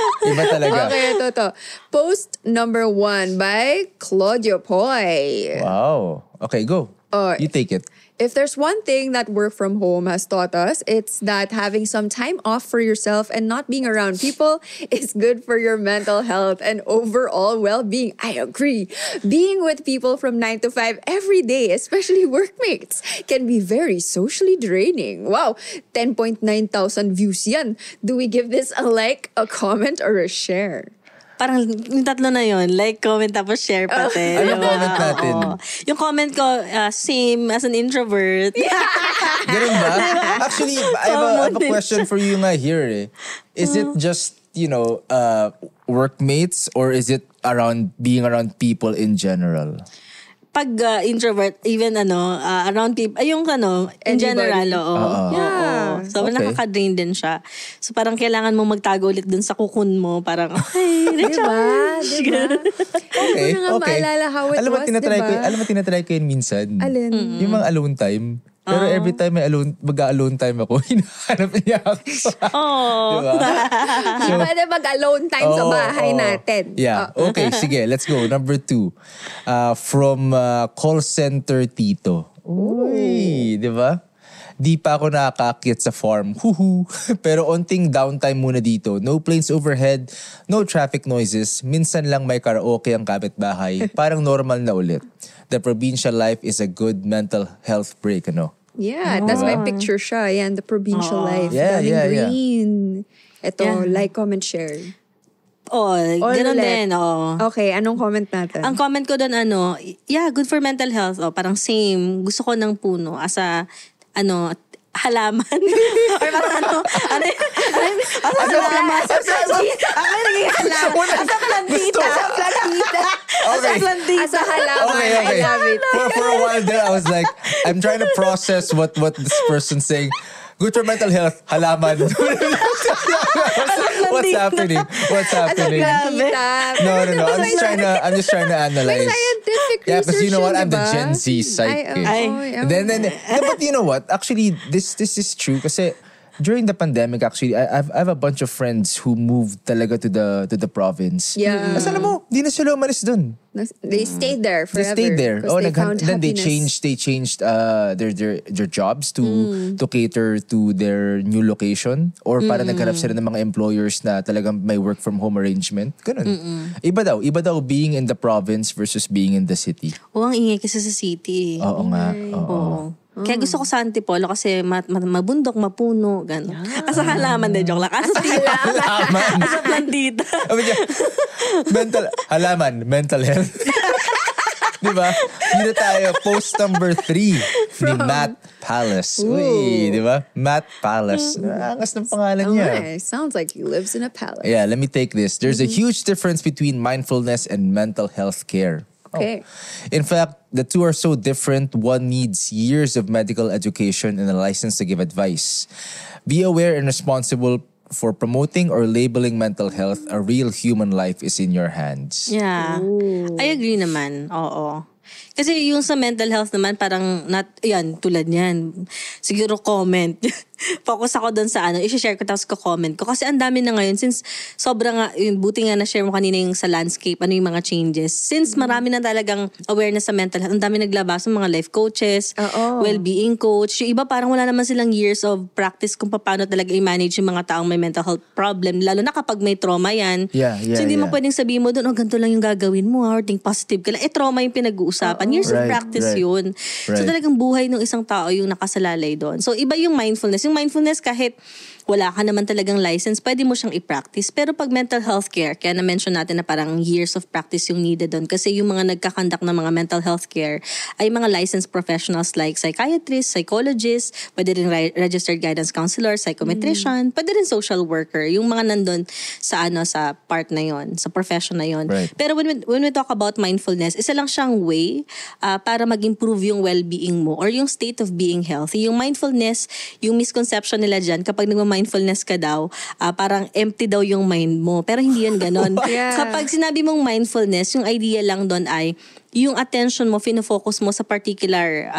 Okay, ito. Post number 1 by Claudio Poy. Wow. Okay, go. You take it. If there's one thing that work from home has taught us, it's that having some time off for yourself and not being around people is good for your mental health and overall well-being. I agree. Being with people from 9 to 5 every day, especially workmates, can be very socially draining. Wow, 10.9 thousand views yan. Do we give this a like, a comment, or a share? Parang yung tatlo na yun. Like, comment, tapos share pati. Ano comment natin? Yung comment ko, same as an introvert. Ganun ba? Actually, I have a question for you nga here eh. Is it just, workmates, or is it being around people in general? pag introvert, even around people, yung in Anybody. general, Yeah. So, Okay. nakaka-drain din siya. So, parang kailangan mo magtago ulit dun sa kukun mo. Parang, okay, recharge. Diba? Okay, Ko na nga maalala how it alam mo, was, tinatry diba? alam mo, tinatry ko yun minsan. Alin? Yung mga alone time. Pero every time may mag-alone time ako, hinahanap niya ako. Oh. Diba? Pwede mag-alone time sa bahay natin. Yeah. Okay, sige. Let's go. Number 2. From call center Tito. Uy, di ba? Di pa ako nakakaakyat sa farm. Huhu. Pero onting downtime muna dito. No planes overhead, no traffic noises. Minsan lang may karaoke ang kapitbahay. Parang normal na ulit. The provincial life is a good mental health break, ano? Yeah, that's my picture siya. Yan, the provincial life. Yeah, Daming yeah, yeah. green. Ito, Yeah. like, comment, share. Ganun ulit. din, Okay, anong comment natin? Ang comment ko doon, yeah, good for mental health. Parang same. Gusto ko ng puno as a, halaman. Or parang halaman. Ako yung naging halaman. As a plantita. Okay. As a halaman, Okay. I love it. For a while there, I was like, I'm trying to process what this person's saying. Good for mental health, halaman. What's happening? What's happening? Plantita. No. I'm just trying to analyze. May scientific Yeah, because you know what? research I'm the yun, Gen diba? Z psych. Ay. Then, no, but you know what? Actually, this is true kasi during the pandemic, actually, I've a bunch of friends who moved talaga to the province. Yeah. Kasi alam mo, di na sila umalis dun. They stayed there They forever. stayed there. 'Cause they found Then they happiness. changed their jobs to cater to their new location or para naghanap sila ng mga employers na talagang may work from home arrangement. Ganun. Iba daw being in the province versus being in the city. Ang ingay kasi sa city. Oo nga. Oo. Kaya gusto ko sa Antipolo kasi mabundok, mapuno, gano'n. Asa halaman din, joke lang. Asa Halaman. Asa plantita. Sabi niya, mental health. Diba? Dito tayo, post number 3 ni Matt Palace. Uy, diba? Matt Palace. Angas ng pangalan niya. Okay, sounds like he lives in a palace. Yeah, let me take this. There's a huge difference between mindfulness and mental health care. Okay. In fact, the two are so different, one needs years of medical education and a license to give advice. Be aware and responsible for promoting or labeling mental health. A real human life is in your hands. Yeah. I agree naman. Oo. Kasi yung sa mental health naman, parang, yan, tulad niyan. Siguro comment. Focus ako doon sa i-share ko tapos ko-comment ko. Kasi ang dami na ngayon, since sobrang nga, buti nga na-share mo kanina yung sa landscape, ano yung mga changes. Since marami na talagang awareness sa mental health, ang dami naglabas ng mga life coaches, well-being coach. Yung iba parang wala naman silang years of practice kung paano talaga i-manage yung mga taong may mental health problem. Lalo na kapag may trauma yan. Yeah, So hindi mo pwedeng sabihin mo doon, ganito lang yung gagawin mo, or think positive ka lang. Trauma yung pinag-uusapan. Years of practice yun. So talagang buhay ng isang tao yung nakasalalay doon. So iba yung mindfulness. Yung mindfulness kahit wala ka naman talagang license, pwede mo siyang i-practice. Pero pag mental health care, kaya na-mention natin na parang years of practice yung needed doon. Kasi yung mga nagkakandak ng mga mental health care ay mga licensed professionals like psychiatrists, psychologists, pwede rin registered guidance counselor, psychometrician, pwede rin social worker. Yung mga nandun sa sa part na yon, sa profession na yon. Right. Pero when we talk about mindfulness, isa lang siyang way para mag-improve yung well-being mo or yung state of being healthy. Yung mindfulness, yung misconception nila dyan, kapag nagma-mindfulness ka daw, parang empty daw yung mind mo. Pero hindi yan ganon. Yeah. Kapag sinabi mong mindfulness, yung idea lang doon ay yung attention mo, fino-focus mo sa particular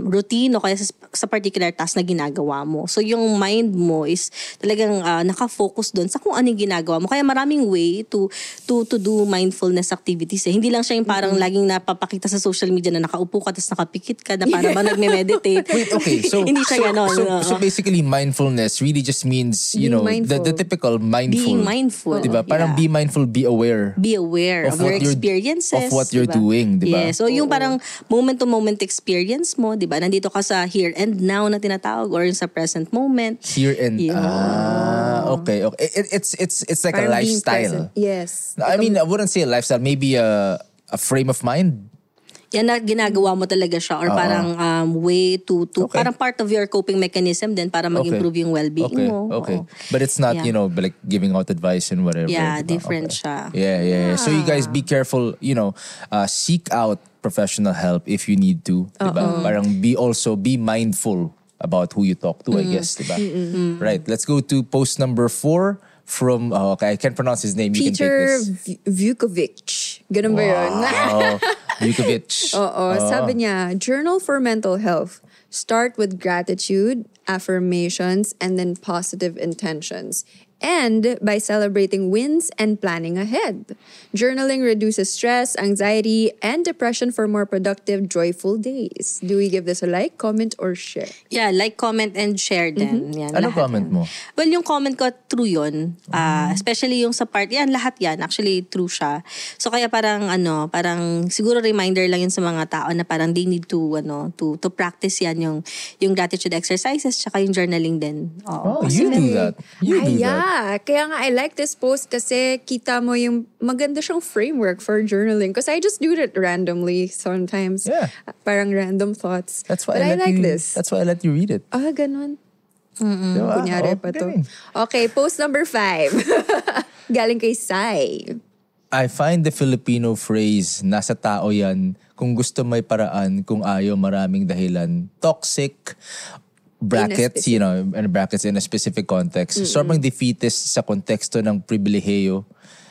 routine o kaya sa particular task na ginagawa mo. So yung mind mo is talagang naka-focus doon sa kung anong ginagawa mo. Kaya maraming way to do mindfulness activities. Hindi lang siya yung parang laging napapakita sa social media na nakaupo ka tapos nakapikit ka na para ba nagme-meditate. Wait, okay. So, hindi siya ganon. so basically, mindfulness really just means, you know, the typical mindful. Being mindful. Diba? Parang be mindful, be aware. Be aware of your experiences. Of what you're diba? doing, diba? Yeah. So yung parang moment-to-moment experience mo, diba? Nandito ka sa here and now na tinatawag or yung sa present moment. Here and okay. It's like Parang a being lifestyle. present. Yes. I mean, I wouldn't say a lifestyle. Maybe a frame of mind. Yan na ginagawa mo talaga siya or parang way to parang part of your coping mechanism din para mag-improve yung well-being mo. Okay. Oo. But it's not, Yeah. you know, like giving out advice and whatever. Yeah, diba? different Okay. siya. Yeah. So you guys be careful, you know, seek out professional help if you need to. Diba? Parang be mindful about who you talk to, I guess. Diba? Right. Let's go to post number 4 from, okay, I can't pronounce his name. You can Peter take this. Vukovic. Ganun ba yun? Wow. Vukovic. Sabi niya, journal for mental health. Start with gratitude, affirmations, and then positive intentions. And by celebrating wins and planning ahead. Journaling reduces stress, anxiety, and depression for more productive, joyful days. Do we give this a like, comment, or share? Yeah, like, comment, and share din. Yan, Ano lahat comment yan. mo? Well, yung comment ko, true yun. Especially yung sa part, yan, lahat yan. Actually, true siya. So, kaya parang, siguro reminder lang yun sa mga tao na parang they need to, to practice yan, yung gratitude exercises, tsaka yung journaling din. Oh, you do that. You do that. Kaya nga I like this post kasi kita mo yung maganda siyang framework for journaling. Because I just do it randomly sometimes. Yeah. Parang random thoughts. That's why But I like you, this. That's why I let you read it. Ganun. Diba? Kunyari pa to. galing. Okay, post number 5. Galing kay Sai. I find the Filipino phrase, nasa tao yan, kung gusto may paraan, kung ayaw maraming dahilan. Toxic, brackets, and brackets in a specific context. Sobrang defeatist sa konteksto ng pribilehiyo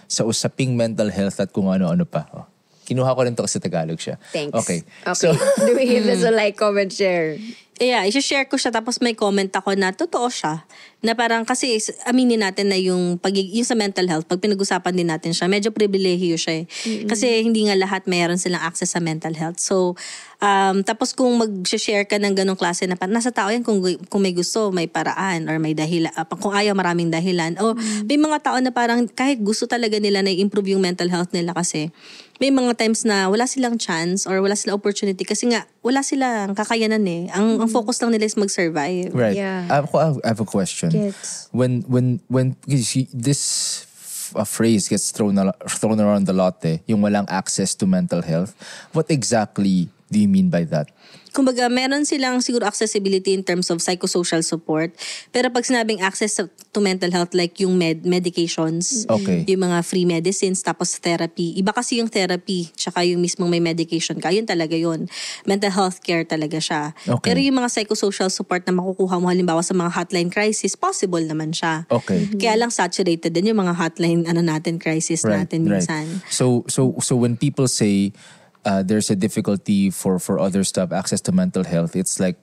sa usaping mental health at kung ano-ano pa. Kinuha ko rin to kasi Tagalog siya. Thanks. Okay. So, do we give this a like, comment, share? Yeah, i-share ko siya tapos may comment ako na totoo siya. Na parang kasi aminin natin na yung sa mental health, pag pinag-usapan din natin siya, medyo pribilehiyo siya eh. Kasi hindi nga lahat mayroon silang access sa mental health. So, tapos kung mag-share ka ng ganong klase na nasa tao yan kung may gusto, may paraan or may dahilan, kung ayaw maraming dahilan. O may mga tao na parang kahit gusto talaga nila na i-improve yung mental health nila kasi may mga times na wala silang chance or wala silang opportunity kasi nga wala silang kakayanan eh. Ang focus lang nila is mag-survive. Right. Yeah. I have a question. Gets. When this phrase gets thrown around a lot yung walang access to mental health, what exactly do you mean by that? Kumbaga, meron silang siguro accessibility in terms of psychosocial support. Pero pag sinabing access to mental health, like yung medications, Okay. yung mga free medicines, tapos therapy. Iba kasi yung therapy, tsaka yung mismong may medication ka. Yun talaga yun. Mental health care talaga siya. Okay. Pero yung mga psychosocial support na makukuha mo halimbawa sa mga hotline crisis, possible naman siya. Okay. Kaya lang saturated din yung mga hotline crisis natin minsan. So when people say there's a difficulty for others to have access to mental health, it's like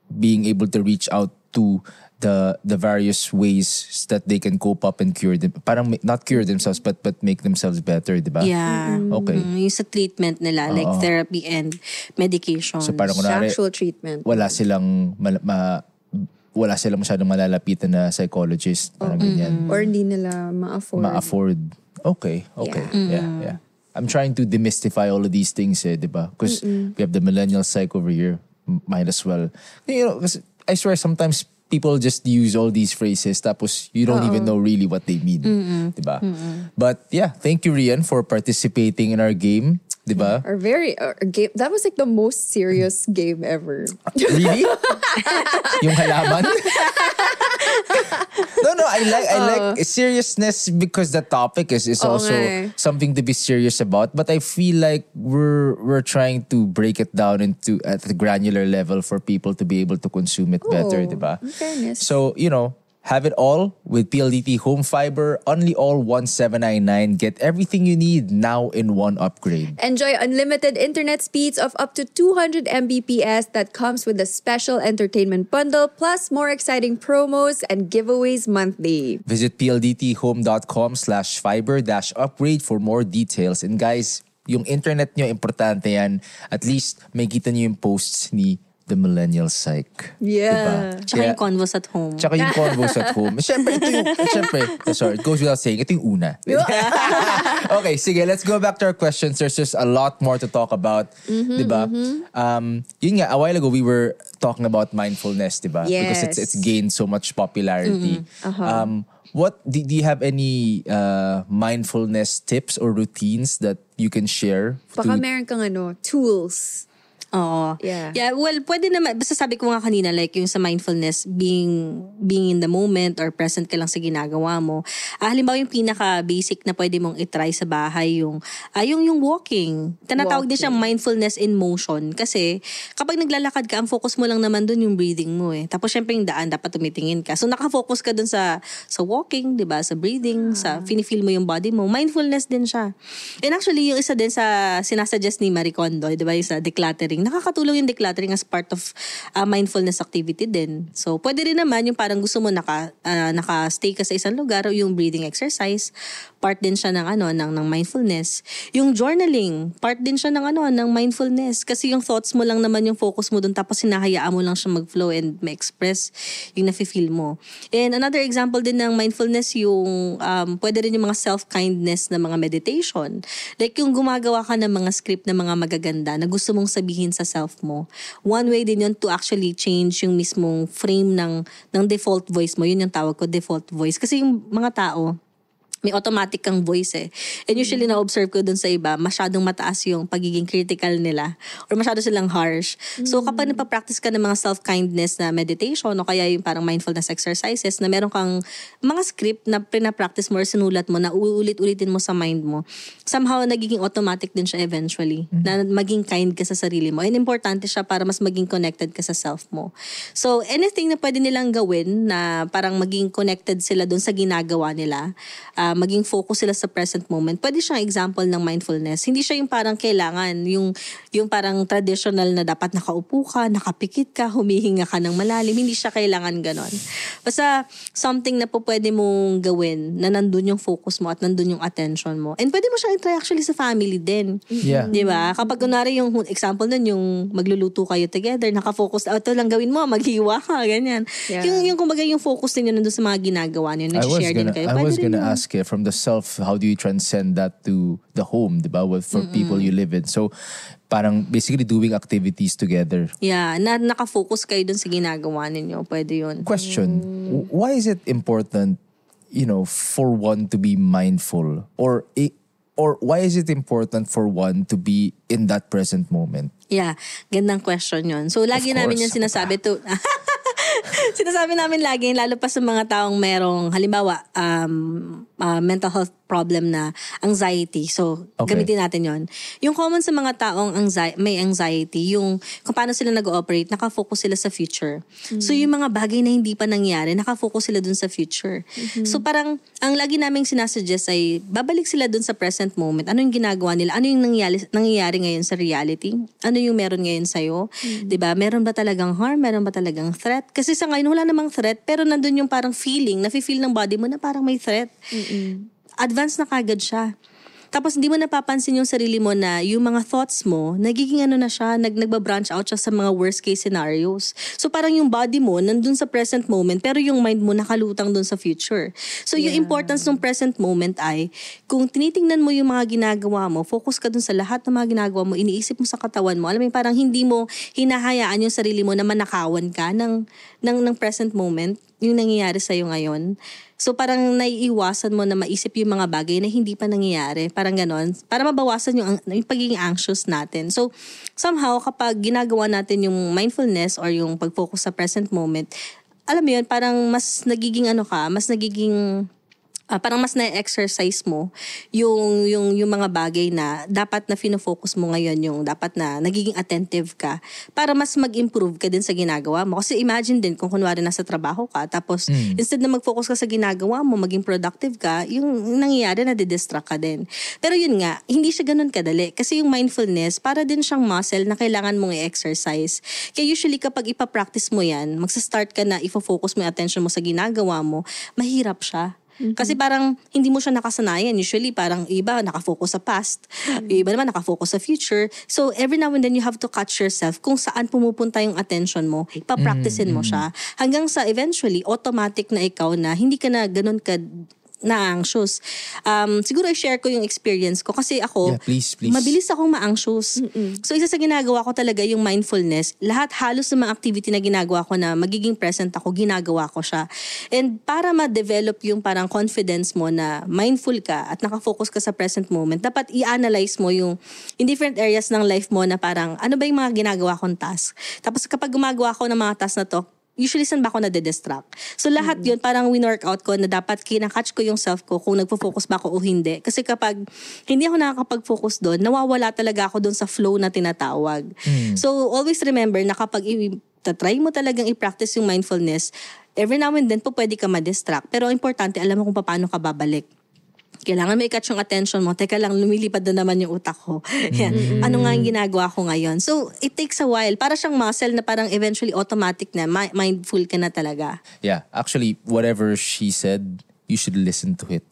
being able to reach out to the various ways that they can cope up and cure them. Parang not cure themselves but make themselves better, di ba? Yeah. Okay. Yung sa treatment nila, like therapy and medication. So parang Sa kunwari, actual treatment. wala silang masyadong malalapitan na psychologist, parang ganyan. Or hindi nila ma-afford. Ma-afford. Okay. Yeah. I'm trying to demystify all of these things, diba? Because we have the millennial psych over here. Might as well. Because I swear sometimes people just use all these phrases tapos you don't even know really what they mean. Diba? But yeah, thank you, Rian, for participating in our game. Diba? Our game. That was like the most serious game ever. Really? Yung halaman? No, I like seriousness because the topic is also something to be serious about. But I feel like we're trying to break it down into at the granular level for people to be able to consume it better, diba? In fairness. So, have it all with PLDT Home Fiber, only all 1799. Get everything you need now in one upgrade. Enjoy unlimited internet speeds of up to 200 Mbps that comes with a special entertainment bundle plus more exciting promos and giveaways monthly. Visit pldthome.com/fiber-upgrade for more details. And guys, yung internet nyo, importante yan. At least may kita nyo yung posts ni The Millennial Psych. Yeah. Diba? Tsaka yung convos at home. Tsaka yung convos at home. Siyempre, it goes without saying, ito yung una. Okay, sige, let's go back to our questions. There's just a lot more to talk about. Diba? Yun nga, a while ago, we were talking about mindfulness, diba? Yes. Because it's gained so much popularity. What do you have any mindfulness tips or routines that you can share? Baka meron kang tools. Oo. Yeah. Well, pwede naman, basta sabi ko nga kanina, like yung sa mindfulness, being in the moment or present ka lang sa ginagawa mo. Halimbawa yung pinaka-basic na pwede mong itry sa bahay, yung walking. Tinatawag din siyang mindfulness in motion. Kasi kapag naglalakad ka, ang focus mo lang naman dun yung breathing mo eh. Tapos syempre yung daan, dapat tumitingin ka. So nakafocus ka dun sa walking, di ba? Sa breathing, sa feel mo yung body mo. Mindfulness din siya. And actually, yung isa din sa sinasuggest ni Marie Kondo, di ba? Yung sa decluttering. Nakakatulong yung decluttering as part of mindfulness activity din. So, pwede rin naman yung parang gusto mo naka-stay ka sa isang lugar o yung breathing exercise, part din siya ng mindfulness. Yung journaling, part din siya ng mindfulness. Kasi yung thoughts mo lang naman yung focus mo dun tapos hinahayaan mo lang siya mag-flow and ma-express yung nafe-feel mo. And another example din ng mindfulness yung pwede rin yung mga self-kindness na mga meditation. Like yung gumagawa ka ng mga script na mga magaganda na gusto mong sabihin sa self mo. One way din yun to actually change yung mismong frame ng default voice mo. Yun yung tawag ko, default voice. Kasi yung mga tao, may automatic kang voice eh. And usually na-observe ko dun sa iba, masyadong mataas yung pagiging critical nila or masyado silang harsh. So kapag napapractice ka ng mga self-kindness na meditation o kaya yung parang mindfulness exercises na meron kang mga script na pinapractice mo or sinulat mo na uulit-ulitin mo sa mind mo, somehow nagiging automatic din siya eventually na maging kind ka sa sarili mo. And importante siya para mas maging connected ka sa self mo. So anything na pwede nilang gawin na parang maging connected sila dun sa ginagawa nila, maging focus sila sa present moment. Pwede siyang example ng mindfulness. Hindi siya yung parang kailangan, yung parang traditional na dapat nakaupo ka, nakapikit ka, humihinga ka ng malalim. Hindi siya kailangan ganon. Basta something na po pwede mong gawin na nandun yung focus mo at nandun yung attention mo. And pwede mo siyang i-try actually sa family din. Yeah. Di ba? Kapag kunwari yung example nun, yung magluluto kayo together, nakafocus, ito lang gawin mo, maghiwa ka, ganyan. Yeah. Yung kumbaga yung focus ninyo nandun sa mga ginagawa niyo, nag-share din kayo. I was Pwede rin gonna yun. ask from the self, how do you transcend that to the home, diba? For people you live in. So, parang basically doing activities together. Yeah, nakafocus kayo dun sa ginagawa ninyo. Pwede yun. Question, why is it important, for one to be mindful? Or why is it important for one to be in that present moment? Yeah, gandang question yun. So, lagi Of namin course. yung sinasabi to... Sinasabi namin lagi, lalo pa sa mga taong merong, halimbawa, mental health problem na anxiety. So, Okay. gamitin natin yon. Yung common sa mga taong may anxiety, yung kung paano sila nag-ooperate, nakafocus sila sa future. So, yung mga bagay na hindi pa nangyari, nakafocus sila dun sa future. So, parang, ang lagi naming sinasuggest ay, babalik sila dun sa present moment. Ano yung ginagawa nila? Ano yung nangyayari ngayon sa reality? Ano yung meron ngayon sa'yo? Diba? Meron ba talagang harm? Meron ba talagang threat? Kasi sa ngayon, wala namang threat, pero nandun yung parang feeling, nafe-feel ng body mo na parang may threat. Advance na kagad siya. Tapos hindi mo napapansin yung sarili mo na yung mga thoughts mo, nagiging na siya, nagbabranch out siya sa mga worst case scenarios. So parang yung body mo nandun sa present moment, pero yung mind mo nakalutang dun sa future. So yung importance ng present moment ay, kung tinitingnan mo yung mga ginagawa mo, focus ka dun sa lahat ng mga ginagawa mo, iniisip mo sa katawan mo, alam mo parang hindi mo hinahayaan yung sarili mo na manakawan ka ng present moment, yung nangyayari sa'yo ngayon. So parang naiiwasan mo na maisip yung mga bagay na hindi pa nangyayari. Parang ganon. Para mabawasan yung pagiging anxious natin. So somehow kapag ginagawa natin yung mindfulness or yung pag-focus sa present moment, alam mo yun, parang mas nagiging parang mas na-exercise mo yung mga bagay na dapat na fino-focus mo ngayon, yung dapat na nagiging attentive ka para mas mag-improve ka din sa ginagawa mo. Kasi imagine din kung kunwari nasa trabaho ka tapos instead na mag-focus ka sa ginagawa mo, maging productive ka, yung nangyayari na didistract ka din. Pero yun nga, hindi siya ganun kadali. Kasi yung mindfulness, para din siyang muscle na kailangan mong i-exercise. Kaya usually kapag ipapractice mo yan, magsa-start ka na ifo-focus mo yung attention mo sa ginagawa mo, mahirap siya. Kasi parang hindi mo siya nakasanayan. Usually parang iba nakafocus sa past, iba naman nakafocus sa future. So every now and then you have to catch yourself kung saan pumupunta yung attention mo. Ipapracticein mo siya. Hanggang sa eventually automatic na ikaw na hindi ka na ganun ka na-anxious. Siguro i-share ko yung experience ko kasi ako, Yeah, please. mabilis akong ma-anxious. So isa sa ginagawa ko talaga yung mindfulness. Lahat halos ng mga activity na ginagawa ko na magiging present ako, ginagawa ko siya. And para ma-develop yung parang confidence mo na mindful ka at nakafocus ka sa present moment, dapat i-analyze mo yung in different areas ng life mo na parang ano ba yung mga ginagawa kong task. Tapos kapag gumagawa ko ng mga task na to, usually saan ba ako nade-distract? So lahat yun, parang win-workout ko na dapat kinakatch ko yung self ko kung nagpo-focus ba ako o hindi. Kasi kapag hindi ako nakakapag-focus doon, nawawala talaga ako doon sa flow na tinatawag. So always remember na kapag try mo talagang i-practice yung mindfulness, every now and then po pwede ka ma-distract. Pero importante, alam mo kung paano ka babalik. Kailangan may catch yung attention mo. Teka lang, lumilipad na naman yung utak ko. Yan. Ano nga yung ginagawa ko ngayon? So, it takes a while. Para siyang muscle na parang eventually automatic na, mindful ka na talaga. Yeah, actually, whatever she said, you should listen to it.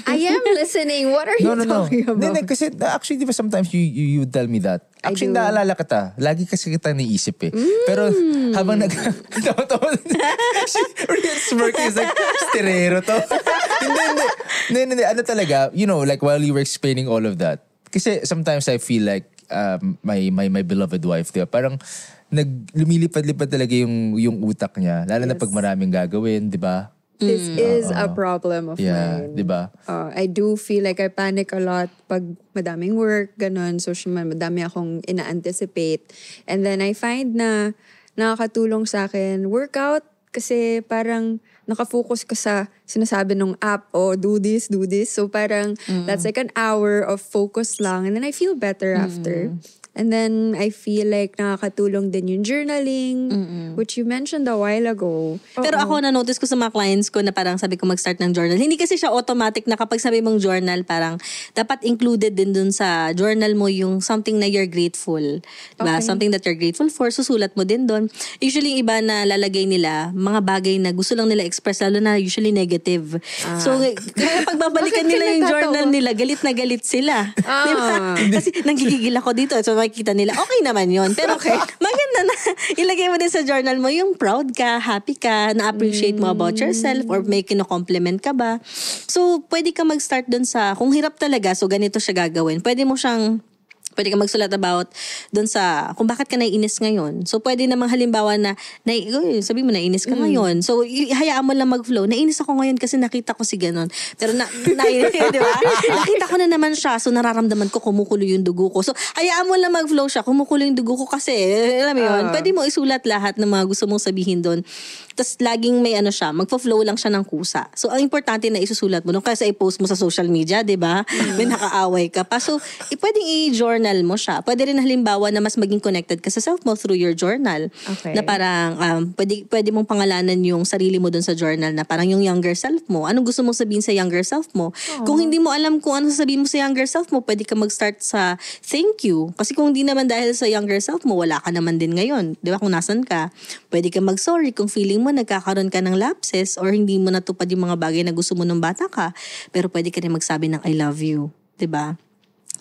I am listening. What are you talking about? No, kasi actually, di ba sometimes you tell me that. Actually, naalala kita. Lagi kasi kita naisip eh. Pero habang real smirk is like, sterero to. Hindi. Ano talaga, you know, like while you were explaining all of that, kasi sometimes I feel like my beloved wife, di ba? Parang lumilipad-lipad talaga yung utak niya. Lalo na pag maraming gagawin, di ba? This is a problem of mine. Di ba? I do feel like I panic a lot pag madaming work, ganun. So, madami akong ina-anticipate. And then I find na nakakatulong sa akin workout kasi parang nakafocus ka sa sinasabi ng app, do this. So parang that's like an hour of focus lang. And then I feel better after. And then I feel like nakakatulong din yung journaling, which you mentioned a while ago. Pero ako na-notice ko sa mga clients ko na parang sabi ko mag-start ng journal. Hindi kasi siya automatic na kapag sabi mong journal, parang dapat included din dun sa journal mo yung something na you're grateful. Diba? Okay. Something that you're grateful for, susulat mo din dun. Usually iba na lalagay nila, mga bagay na gusto lang nila express, lalo na usually negative. So, kaya pag babalikan nila yung journal nila, galit na galit sila. Diba? Kasi nanggigigil ako dito. So, makikita nila, okay naman yun. Pero maganda na ilagay mo din sa journal mo yung proud ka, happy ka, na-appreciate mo about yourself or may kino-compliment ka ba. So, pwede ka mag-start dun sa, kung hirap talaga, so ganito siya gagawin. Pwede ka magsulat about doon sa kung bakit ka naiinis ngayon. So, pwede namang halimbawa na sabi mo naiinis ka ngayon. So, hayaan mo lang mag-flow. Naiinis ako ngayon kasi nakita ko si ganon. Pero di ba? Nakita ko na naman siya. So, nararamdaman ko kumukulo yung dugo ko. So, hayaan mo lang mag-flow siya. Kumukulo yung dugo ko kasi. Alam mo yun? Pwede mo isulat lahat ng mga gusto mong sabihin doon. Tapos, laging may magpo-flow lang siya ng kusa. So, ang importante na isusulat mo. Kaysa i-post mo sa social media, di ba? May nakaaway ka pa. So, pwedeng i-journal mo siya. Pwede rin halimbawa na mas maging connected ka sa self mo through your journal. Okay. Na parang pwede mong pangalanan yung sarili mo dun sa journal na parang yung younger self mo. Anong gusto mong sabihin sa younger self mo? Kung hindi mo alam kung ano sasabihin mo sa younger self mo, pwede ka mag-start sa thank you. Kasi kung hindi naman dahil sa younger self mo, wala ka naman din ngayon. Di ba? Kung nasan ka, pwede ka mag-sorry kung feeling mo nagkakaroon ka ng lapses or hindi mo natupad yung mga bagay na gusto mo nung bata ka. Pero pwede ka rin magsabi ng I love you. Di ba?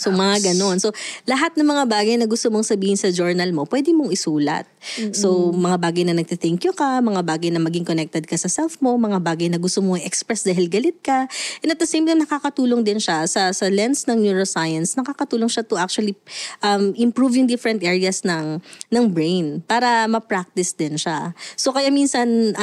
So, mga ganon. So, lahat ng mga bagay na gusto mong sabihin sa journal mo, pwede mong isulat. So, mga bagay na nagte-thank you ka, mga bagay na maging connected ka sa self mo, mga bagay na gusto mong express dahil galit ka. And at the same time, nakakatulong din siya sa lens ng neuroscience, nakakatulong siya to actually improve yung different areas ng brain para ma-practice din siya. So, kaya minsan,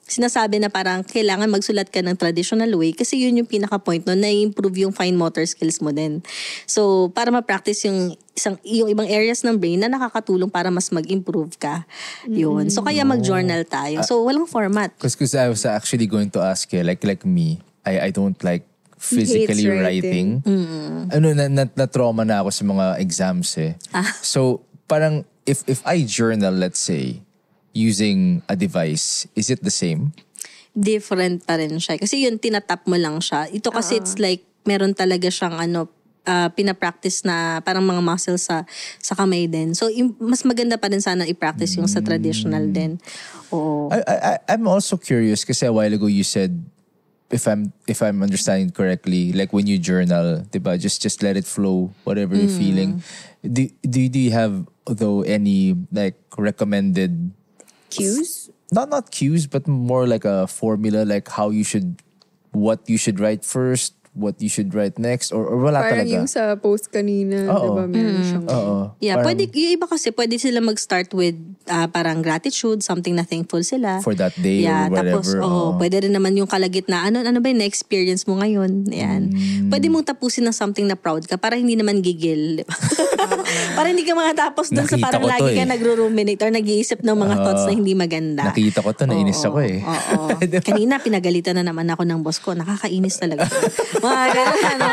sinasabi na parang kailangan magsulat ka ng traditional way kasi yun yung pinaka-point no, na improve yung fine motor skills mo din. So, para ma-practice yung ibang areas ng brain na nakakatulong para mas mag-improve ka. Yun. So, kaya mag-journal tayo. So, walang format. Because I was actually going to ask you, like me, I don't like physically writing. Na-trauma na ako sa mga exams eh. So, parang if I journal, let's say, using a device, is it the same? Different pa rin siya. Kasi yun, tinatap mo lang siya. Ito kasi it's like, meron talaga siyang pinapractice na parang mga muscles sa kamay din. So, mas maganda pa rin sana i-practice yung sa traditional din. Oo. I'm also curious kasi a while ago you said, if I'm understanding correctly, like when you journal, diba, just let it flow, whatever you're feeling. Do you have, though, any like recommended Cues? Not cues, but more like a formula, like how you should what you should write first, what you should write next, or wala Parang talaga? yung sa post kanina, Oo. diba, meron siyang... Oo. Yeah, Parang yung iba kasi pwede sila mag-start with parang gratitude, something na thankful sila. for that day or whatever. Tapos, pwede rin naman yung kalagitnaan. Ano ba yung na-experience mo ngayon? Yan. Pwede mong tapusin ng something na proud ka para hindi naman gigil. Diba? Para hindi ka makatapos dun sa Nakita parang ko to lagi ka eh. nagro-ruminate or nag-iisip ng mga thoughts na hindi maganda. Nakita ko to, nainis ako eh. Oo. Kanina, pinagalitan na naman ako ng boss ko. Nakakainis talaga. Mga ganun, ano?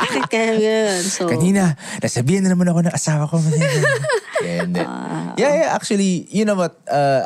Bakit kaya ganun? So, Kanina, nasabihan na naman ako ng asawa ko. And then, yeah, actually, you know what?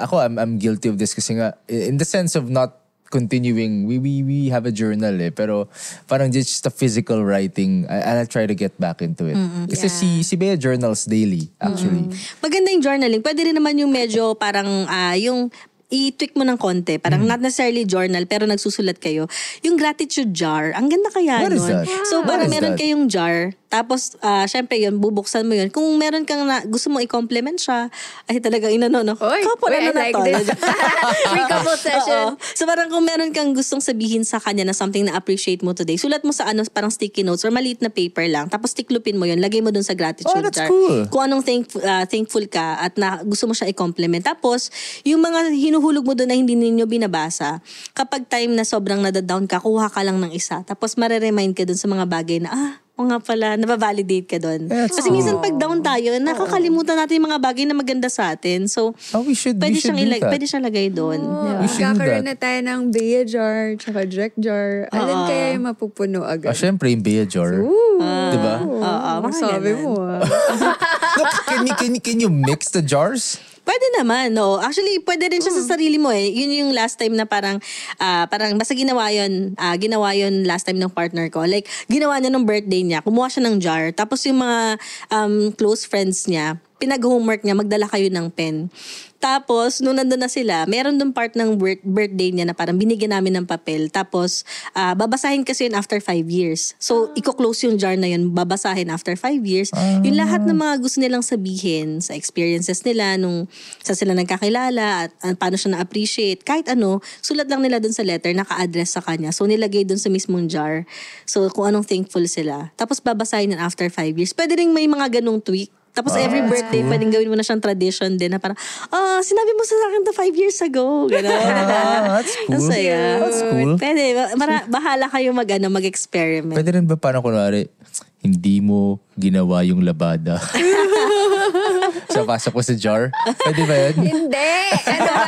Ako, I'm guilty of this kasi nga, in the sense of not continuing, we have a journal pero parang just a physical writing, I'll try to get back into it. Kasi si Bea journals daily, actually. maganda yung journaling. Pwede rin naman yung medyo parang yung i-tweak mo ng konti. Parang not necessarily journal, pero nagsusulat kayo. Yung gratitude jar, ang ganda kaya What is nun. that? So, What parang is meron that? kayong jar, tapos, syempre yun, bubuksan mo yun. Kung meron kang gusto mo i-compliment siya, ay talaga inano, no? Oy, Couple, wait, ano I na like to? this. Free couple session. Oo. So parang kung meron kang gustong sabihin sa kanya na something na appreciate mo today, sulat mo sa parang sticky notes or maliit na paper lang, tapos tiklupin mo yun, lagay mo dun sa gratitude Oh, that's jar. cool. Kung anong thankful ka at na gusto mo siya i-compliment. Tapos, yung mga hinuhulog mo dun na hindi ninyo binabasa, kapag time na sobrang nadadown ka, kuha ka lang ng isa. Tapos mareremind ka dun sa mga bagay na, o nga pala, nababalidate ka dun. That's Kasi minsan pag down tayo, nakakalimutan natin yung mga bagay na maganda sa atin. So, We should pwede do that. pwede siyang lagay doon. We should do Kakaroon that. na tayo ng Bea jar, tsaka Jack jar. Alin kaya yung mapupuno agad? Syempre, yung Bea jar. Diba? Oo, mga Sabi ganun. mo Look, can you mix the jars? Pwede naman, no. Actually, pwede rin siya sa sarili mo eh. Yun yung last time na parang basta ginawa yun last time ng partner ko. Like, ginawa niya nung birthday niya, kumuha siya ng jar. Tapos yung mga close friends niya, pinag-homework niya, magdala kayo ng pen. Tapos, nung nandun na sila, meron dun part ng birthday niya na parang binigyan namin ng papel. Tapos, babasahin kasi yun after 5 years. So, i-close yung jar na yun, babasahin after 5 years. Yung lahat ng mga gusto nilang sabihin sa experiences nila, nung sa sila nagkakilala, at paano siya na-appreciate, kahit ano, sulat lang nila dun sa letter, naka-address sa kanya. So, nilagay dun sa mismong jar. So, kung anong thankful sila. Tapos, babasahin yun after 5 years. Pwede rin may mga ganong tweak. Tapos every birthday, pwedeng gawin mo na siyang tradition din na parang, sinabi mo sa akin to 5 years ago. Gano'n. That's cool. Ang saya. That's cool. Pwede. Bahala kayo mag-experiment. Pwede rin ba parang kunwari, hindi mo ginawa yung labada? Sa pasok ko sa jar? Pwede ba yun? Hindi! Ano ba?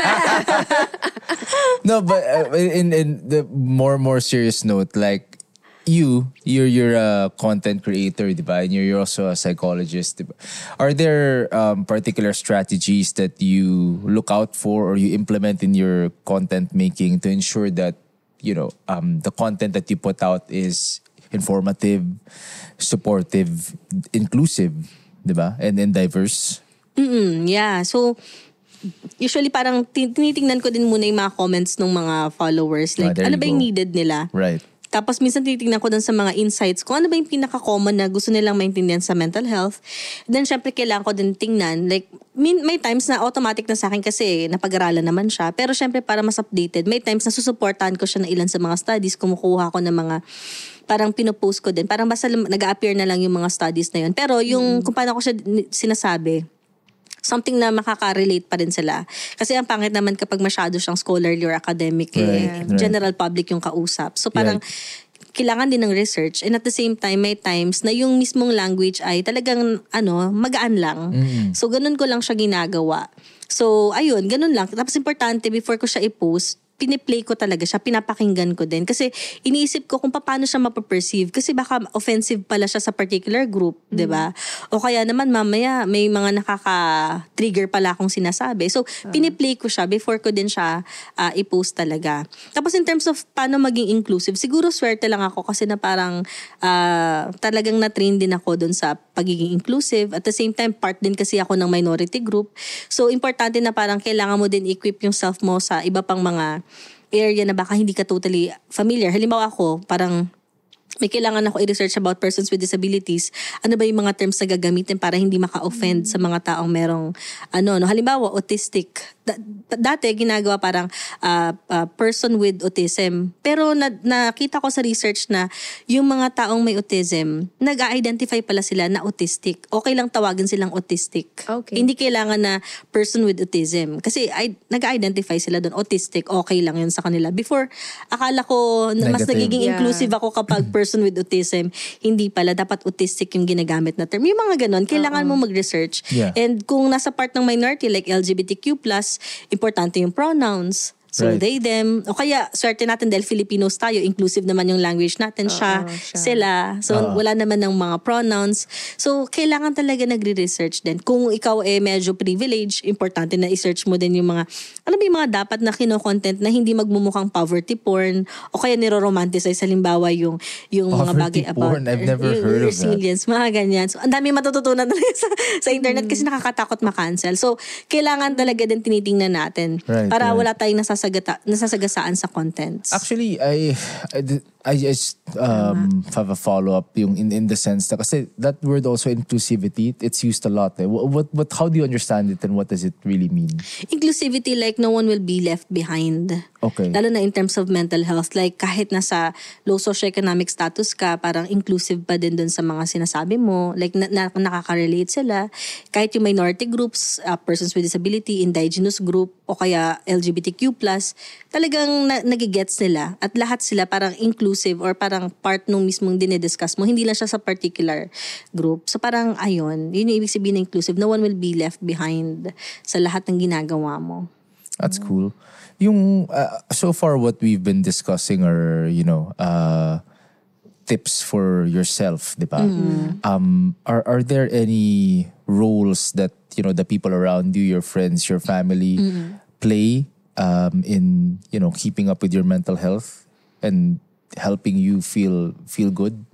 No, but in the more serious note, like, you're a content creator, diba? And you're also a psychologist, diba? Are there particular strategies that you look out for or you implement in your content making to ensure that, the content that you put out is informative, supportive, inclusive, diba? And diverse? Yeah. So, usually parang tinitingnan ko din muna yung mga comments ng mga followers. Like, there ano you ba yung go. needed nila? Right. Tapos minsan titignan ko dun sa mga insights kung ano ba yung pinaka-common na gusto nilang maintindihan sa mental health. Then syempre kailangan ko din tingnan. Like, may times na automatic na sa akin kasi napag-aralan naman siya. Pero syempre para mas updated, may times na susuportahan ko siya ng ilan sa mga studies. Kumukuha ko ng mga parang pinopost ko din. Parang basta nag-a-appear na lang yung mga studies na yun. Pero yung kung paano ko siya sinasabi, something na makaka-relate pa rin sila. Kasi ang pangit naman kapag masyado siyang scholarly or academic, Right. general public yung kausap. So parang kailangan din ng research and at the same time, may times na yung mismong language ay talagang magaan lang. So ganun ko lang siya ginagawa. So ayun, ganun lang. Tapos importante, before ko siya i-post, piniplay ko talaga siya, pinapakinggan ko din. Kasi iniisip ko kung paano siya mapaperceive. Kasi baka offensive pala siya sa particular group, di ba? O kaya naman mamaya may mga nakaka-trigger pala akong sinasabi. So, piniplay ko siya before ko din siya i-post talaga. Tapos in terms of paano maging inclusive, siguro swerte lang ako kasi na parang talagang na-train din ako dun sa pagiging inclusive. At the same time, part din kasi ako ng minority group. So, importante na parang kailangan mo din equip yung self mo sa iba pang mga area na baka hindi ka totally familiar. Halimbawa ako, parang may kailangan ako i-research about persons with disabilities. Ano ba yung mga terms na gagamitin para hindi maka-offend sa mga taong merong, halimbawa, autistic dati ginagawa parang person with autism. Pero nakita ko sa research na yung mga taong may autism, nag-identify pala sila na autistic. Okay lang tawagin silang autistic. Okay. Hindi kailangan na person with autism. Kasi nag-identify sila doon, autistic, okay lang yun sa kanila. Before, akala ko mas Negative. nagiging inclusive ako kapag person with autism. Hindi pala, dapat autistic yung ginagamit na term. Yung mga ganon, kailangan mo mag-research. Yeah. And kung nasa part ng minority like LGBTQ+, importante yung pronouns. So Right. they, them, o kaya swerte natin dahil Filipinos tayo, inclusive naman yung language natin, siya, siya. sila. So wala naman ng mga pronouns. So kailangan talaga nagre-research din. Kung ikaw medyo privileged, importante na i-search mo din yung mga, ano ba yung mga dapat na kino-content na hindi magmumukhang poverty porn o kaya niro-romanticize halimbawa yung mga Poverty bagay about porn? I've never heard of that. resilience, mga ganyan. So ang dami matututunan talaga sa internet kasi nakakatakot ma-cancel. So kailangan talaga din tinitingnan natin Right, para right. wala tayong nasasagasaan sa contents. Actually, I just have a follow-up yung in the sense na kasi that word also inclusivity, it's used a lot. What how do you understand it and what does it really mean? Inclusivity, like no one will be left behind. Okay. Lalo na in terms of mental health. Like kahit nasa low socioeconomic status ka, parang inclusive pa din dun sa mga sinasabi mo. Like nakaka-relate sila. Kahit yung minority groups, persons with disability, indigenous group, o kaya LGBTQ+, talagang nagigets nila. At lahat sila parang inclusive or parang part nung mismong dinidiscuss mo. Hindi lang siya sa particular group. So parang ayun, yun yung ibig sabihin ng inclusive. No one will be left behind sa lahat ng ginagawa mo. That's cool. Yung so far what we've been discussing are, tips for yourself, di ba? Are there any roles that, the people around you, your friends, your family play in, keeping up with your mental health and helping you feel good?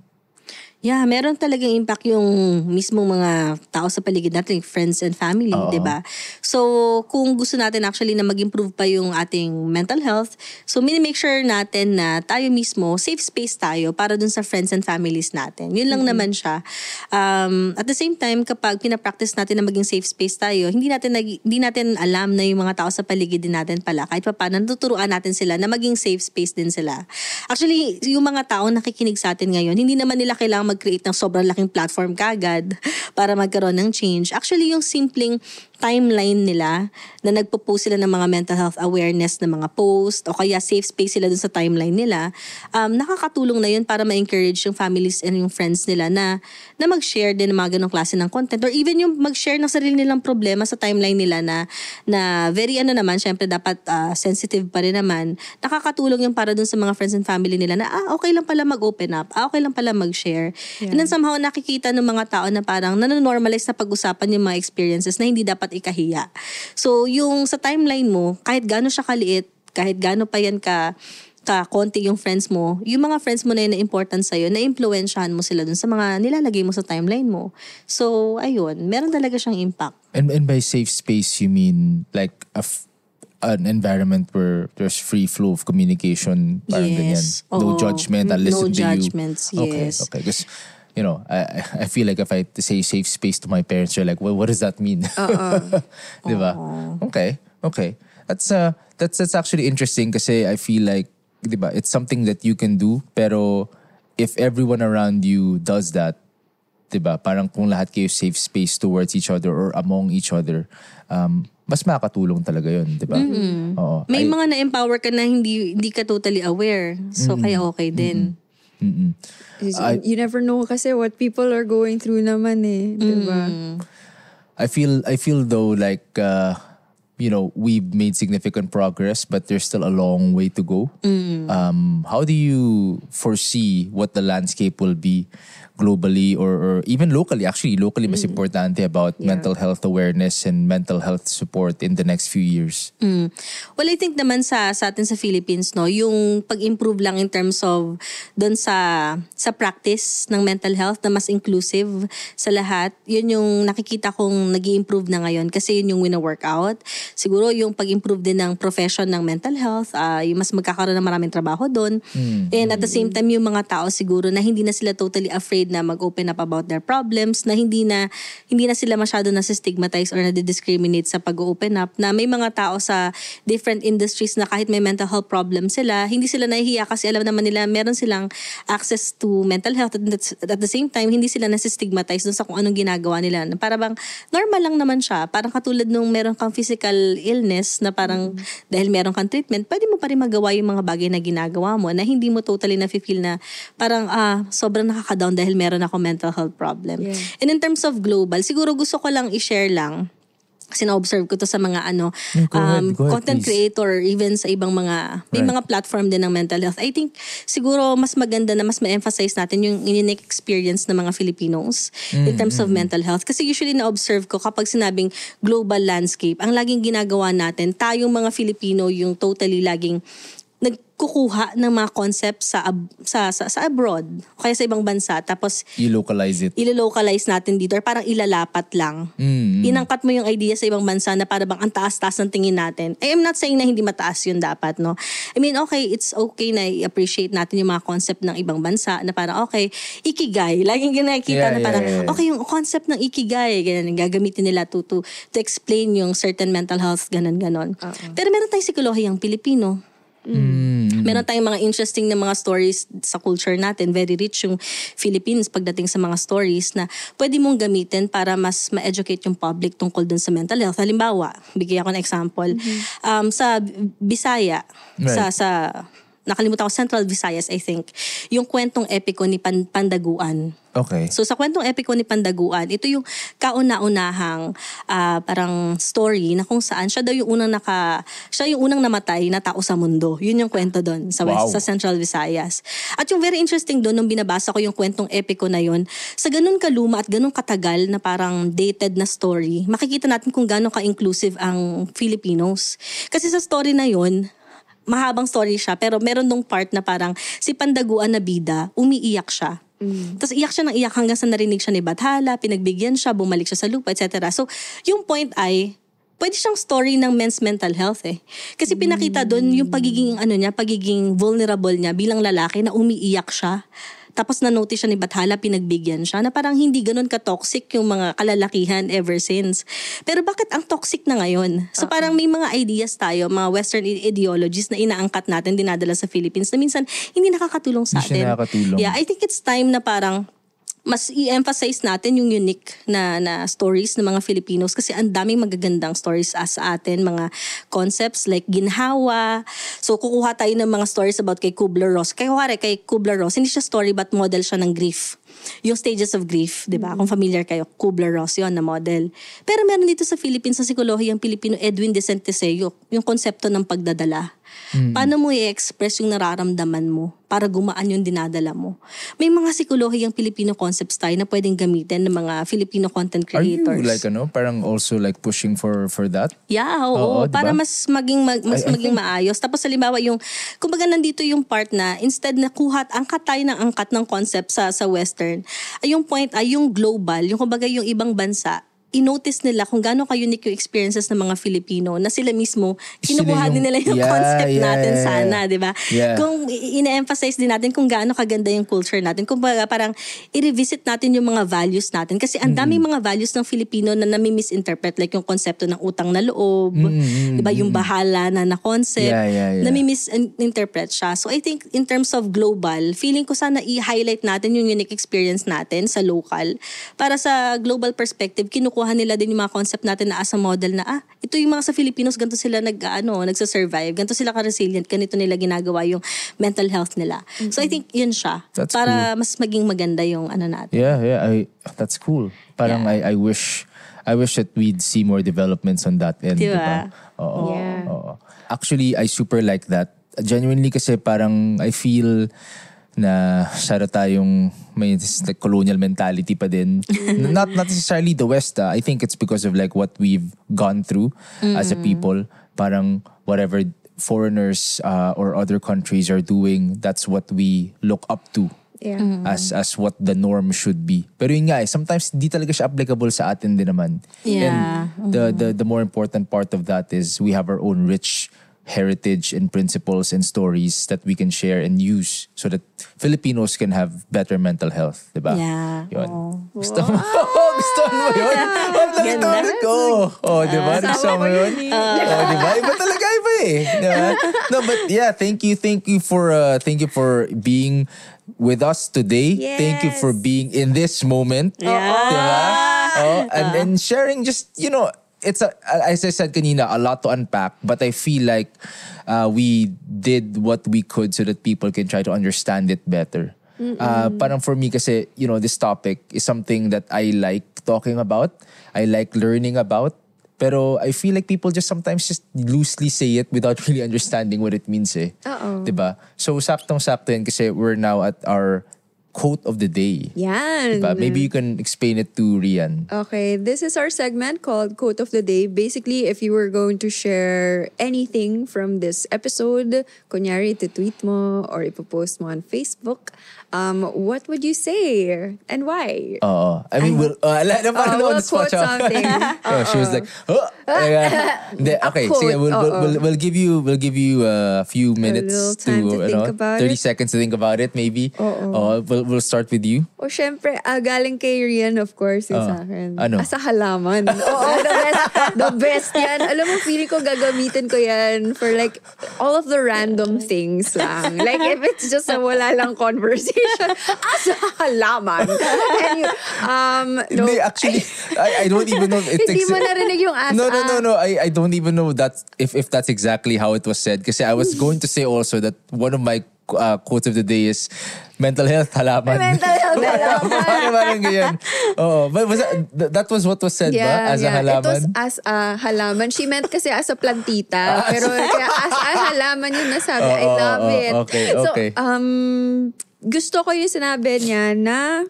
Yeah, meron talagang impact yung mismong mga tao sa paligid natin, like friends and family, di ba? So, kung gusto natin actually na mag-improve pa yung ating mental health, so make sure natin na tayo mismo, safe space tayo para dun sa friends and families natin. Yun lang naman siya. At the same time, kapag pinapractice natin na maging safe space tayo, hindi natin alam na yung mga tao sa paligid din natin pala, kahit pa paano, natuturuan natin sila na maging safe space din sila. Actually, yung mga tao nakikinig sa atin ngayon, hindi naman nila kailangan mag-create ng sobrang laking platform kagad para magkaroon ng change. Actually, yung simpleng timeline nila na nagpo-post sila ng mga mental health awareness na mga post o kaya safe space sila dun sa timeline nila, nakakatulong na yun para ma-encourage yung families and yung friends nila na mag-share din ng mga ganong klase ng content or even yung mag-share ng sarili nilang problema sa timeline nila na very naman, syempre dapat sensitive pa rin naman. Nakakatulong yung para dun sa mga friends and family nila na okay lang pala mag-open up, okay lang pala mag-share. Yeah. And then somehow nakikita ng mga tao na parang nanonormalize na pag-usapan yung mga experiences na hindi dapat ikahiya. So, yung sa timeline mo, kahit gaano siya kaliit, kahit gaano pa yan konti yung friends mo, yung mga friends mo na yun na important sa'yo, na-influensyahan mo sila dun sa mga nilalagay mo sa timeline mo. So, ayun, meron talaga siyang impact. And by safe space, you mean like an environment where there's free flow of communication, parang ganyan. No Oo. judgment, I'll listen to you. No judgments, yes. Okay. Because, I feel like if I say safe space to my parents, you're like, well, what does that mean? Diba? Okay. That's actually interesting kasi I feel like, diba, it's something that you can do, pero if everyone around you does that, diba, parang kung lahat kayo safe space towards each other or among each other, mas makakatulong talaga yun, diba? Oo. May mga na-empower ka na hindi ka totally aware. So, kaya okay din. You never know kasi what people are going through naman diba? I feel though like we've made significant progress, but there's still a long way to go. How do you foresee what the landscape will be globally or even locally? Actually, locally mas importante about mental health awareness and mental health support in the next few years. Well, I think naman sa atin sa Philippines, no, yung pag-improve lang in terms of doon sa practice ng mental health na mas inclusive sa lahat, yun yung nakikita kong nag-i-improve na ngayon kasi yun yung wina-workout. Siguro yung pag-improve din ng profession ng mental health, yung mas magkakaroon ng maraming trabaho doon. And at the same time, yung mga tao siguro na hindi na sila totally afraid decide na mag-open up about their problems, na hindi na sila masyado nasi-stigmatize or na-discriminate sa pag-open up, na may mga tao sa different industries na kahit may mental health problem sila, hindi sila nahihiya kasi alam naman nila meron silang access to mental health, at the same time hindi sila nasi-stigmatize dun sa kung anong ginagawa nila. Para bang normal lang naman siya. Parang katulad nung meron kang physical illness na parang dahil meron kang treatment, pwede mo pa rin magawa yung mga bagay na ginagawa mo na hindi mo totally na-feel na parang sobrang nakaka-down dahil meron ako mental health problem. Yeah. And in terms of global, siguro gusto ko lang i-share lang kasi na-observe ko to sa mga Go ahead, content please. creator, even sa ibang mga may mga platform din ng mental health. I think siguro mas maganda na mas ma-emphasize natin yung unique experience ng mga Filipinos in terms of mental health. Kasi usually na-observe ko kapag sinabing global landscape, ang laging ginagawa natin, tayong mga Filipino yung totally laging nagkukuha ng mga concept sa abroad o kaya sa ibang bansa, tapos I-localize it. ilolocalize natin dito or parang ilalapat lang. Inangkat mo yung idea sa ibang bansa na para bang ang taas-taas ng tingin natin. I'm not saying na hindi mataas yun dapat, no? I mean, okay, it's okay na i-appreciate natin yung mga concept ng ibang bansa na parang, okay, ikigai. Laging ginakita na parang, okay, yung concept ng ikigai, ganun, gagamitin nila to explain yung certain mental health, ganun. Pero meron tayong psikolohiyang Pilipino. Meron tayong mga interesting na mga stories sa culture natin. Very rich yung Philippines pagdating sa mga stories na pwede mong gamitin para mas ma-educate yung public tungkol dun sa mental health. Halimbawa, bigyan ako ng example. Sa Bisaya, sa nakalimutan ko, Central Visayas, I think, yung kwentong epiko ni Pandaguan. Okay. So sa kwentong epiko ni Pandaguan, ito yung kauna-unahang parang story na kung saan siya yung unang namatay na tao sa mundo. Yun yung kwento doon sa sa Central Visayas. At yung very interesting doon nung binabasa ko yung kwentong epiko na yun, sa ganun kaluma at ganun katagal na parang dated na story, makikita natin kung gaano ka-inclusive ang Filipinos. Kasi sa story na yun, mahabang story siya, pero meron dong part na parang si Pandaguan na bida, umiiyak siya. Tapos iyak siya ng iyak hanggang sa narinig siya ni Bathala, pinagbigyan siya, bumalik siya sa lupa, etc. So, yung point ay, pwede siyang story ng men's mental health eh. Kasi pinakita doon yung pagiging vulnerable niya bilang lalaki na umiiyak siya. Tapos na-notice siya ni Bathala, pinagbigyan siya na parang hindi ganun ka-toxic yung mga kalalakihan ever since. Pero bakit ang toxic na ngayon? So parang may mga ideas tayo, mga Western ideologies na inaangkat natin, dinadala sa Philippines na minsan hindi nakakatulong sa atin. Hindi siya nakakatulong. Yeah, I think it's time na parang mas i-emphasize natin yung unique na stories ng mga Filipinos kasi ang daming magagandang stories sa atin, mga concepts like ginhawa. So kukuha tayo ng mga stories about kay Kubler-Ross. Kay Kubler-Ross, hindi siya story but model siya ng grief. Yung stages of grief, di ba? Kung familiar kayo, Kubler-Ross yun na model. Pero meron dito sa Philippines, sa psikolohiyang Pilipino, Edwin de Centeseo, yung konsepto ng pagdadala. Paano mo i-express yung nararamdaman mo para gumaan yung dinadala mo? May mga psikolohiyang Pilipino concepts tayo na pwedeng gamitin ng mga Filipino content creators. Are you like parang also like pushing for that? Yeah, oo. Diba? Para mas maging maayos. Tapos halimbawa yung, kumbaga nandito yung part na instead na angkat tayo ng angkat ng concept sa Western, ay yung point ay yung global, yung kumbaga yung ibang bansa, i-notice nila kung gaano ka-unique yung experiences ng mga Filipino na sila mismo, kinukuha din nila yung concept natin sana, di ba? Yeah. Kung ina-emphasize din natin kung gaano kaganda yung culture natin, kung parang i-revisit natin yung mga values natin. Kasi ang daming mga values ng Filipino na nami-misinterpret, like yung konsepto ng utang na loob, di ba? Yung bahala na concept, nami-misinterpret siya. So I think in terms of global, feeling ko sana i-highlight natin yung unique experience natin sa local. Para sa global perspective, kinukuha nila din yung mga concept natin na as a model na ito yung mga sa Filipinos, ganito sila nagsa-survive, ganito sila ka-resilient, ganito nila ginagawa yung mental health nila. So I think yun siya. That's para mas maging maganda yung natin. Yeah, that's cool. Parang I wish that we'd see more developments on that end, diba? Oo. Actually, I super like that. Genuinely kasi parang I feel na sana tayong may like colonial mentality pa din. Not necessarily the West. I think it's because of like what we've gone through as a people. Parang whatever foreigners or other countries are doing, that's what we look up to. Yeah. As what the norm should be. Pero yun nga sometimes di talaga siya applicable sa atin din naman. Yeah. And the more important part of that is we have our own rich heritage and principles and stories that we can share and use so that Filipinos can have better mental health, diba? Yeah. Yun. Oh. Gusto mo? Gusto mo yun? Ulit ko. Diba? Gusto mo yun? Diba? Iba talaga, iba eh. Diba? No, but yeah, thank you for being with us today. Yes. Thank you for being in this moment. Yeah. Diba? And sharing just, it's as I said kanina, a lot to unpack, but I feel like we did what we could so that people can try to understand it better. Parang for me kasi, this topic is something that I like talking about. I like learning about. Pero I feel like people just sometimes just loosely say it without really understanding what it means eh. Diba? So saktong-sakto yun kasi we're now at our quote of the day. Yan. Diba? Maybe you can explain it to Rian. Okay, this is our segment called Quote of the Day. Basically, if you were going to share anything from this episode, kunyari, iti-tweet mo or ipopost mo on Facebook, what would you say and why? I mean, we'll quote something. She was like, okay, quote. sige, we'll give you a few minutes little time to think about 30 it. seconds to think about it, maybe. We'll start with you. O syempre, galing kay Rian, of course, yung sa akin. Ano? Sa halaman. The best yan. Alam mo, feeling ko gagamitin ko yan for like all of the random things lang. Like if it's just a wala lang conversation, sa halaman. And you, no. Hindi, actually, I don't even know. Hindi mo narinig yung asa. No. I don't even know that if that's exactly how it was said. Kasi I was going to say also that one of my quotes of the day is mental health halaman. Mental health halaman. Parang ganyan. But that was what was said ba? As a halaman? It was as a halaman. She meant kasi as a plantita. Pero kaya as a halaman yung nasabi. I love it. Okay. So, gusto ko yung sinabi niya na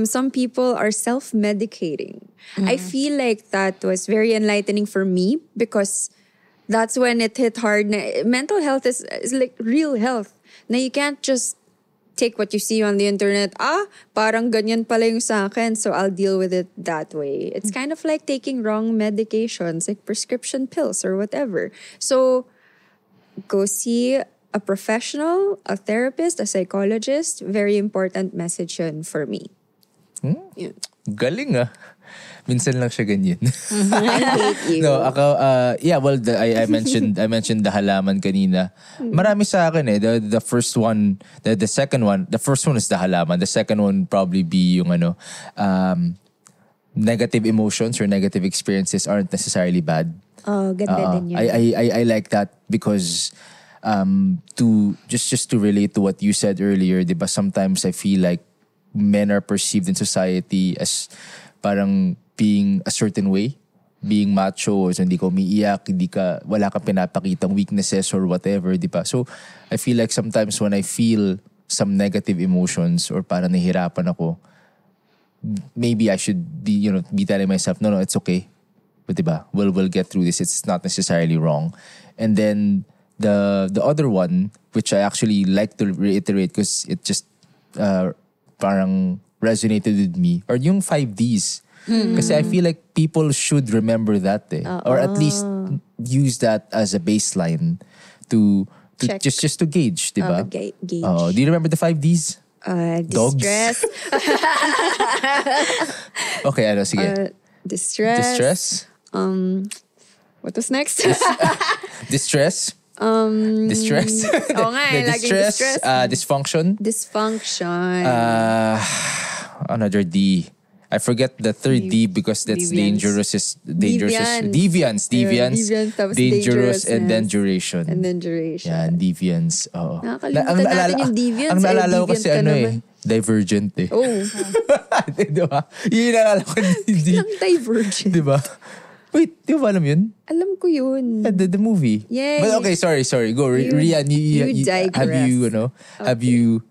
some people are self-medicating. I feel like that was very enlightening for me because that's when it hit hard. Mental health is like real health. Na you can't just take what you see on the internet. Parang ganyan pala yung sa akin, so I'll deal with it that way. It's kind of like taking wrong medications, like prescription pills or whatever. So go see a professional, a therapist, a psychologist. Very important message yun for me. Yeah. Galing Minsan lang siya ganyan. I hate you. No, ako, I mentioned the halaman kanina. Marami sa akin the first one, the second one, the first one is the halaman. The second one probably be yung negative emotions or negative experiences aren't necessarily bad. Ganda din yun. I like that because to just to relate to what you said earlier, diba, sometimes I feel like men are perceived in society as parang being a certain way, being macho, so hindi ka umiiyak, wala kang pinapakitang weaknesses or whatever, di ba? So, I feel like sometimes when I feel some negative emotions or parang nahihirapan ako, maybe I should be telling myself, no, it's okay. But di ba? We'll get through this. It's not necessarily wrong. And then the other one, which I actually like to reiterate because it just parang resonated with me, or yung 5Ds. Kasi I feel like people should remember that or at least use that as a baseline to just to gauge, diba? Gauge. Do you remember the 5Ds? Dogs? Distress. Okay, sige. Distress. What was next? Distress. Distress. Oo nga laging distress. Dysfunction. Another D. I forget the third D because that's Deviance. Deviance. Tapos Dangerous and then duration. Yeah, deviance. Oo. Nakakalimutan natin yung deviance. Ang naalala ko kasi naman. Divergent Oh. Diba? Yung naalala ko. Ang divergent. Diba? Wait, di ba alam yun? Alam ko yun. The movie. Yay. But okay, sorry. Go. Rian, you digress. have you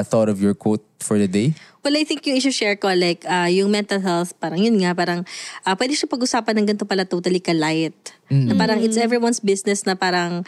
thought of your quote for the day? Well, I think yung issue-share ko, like, yung mental health, parang yun nga, parang pwede siya pag-usapan ng ganito pala totally ka-light. Na parang it's everyone's business na parang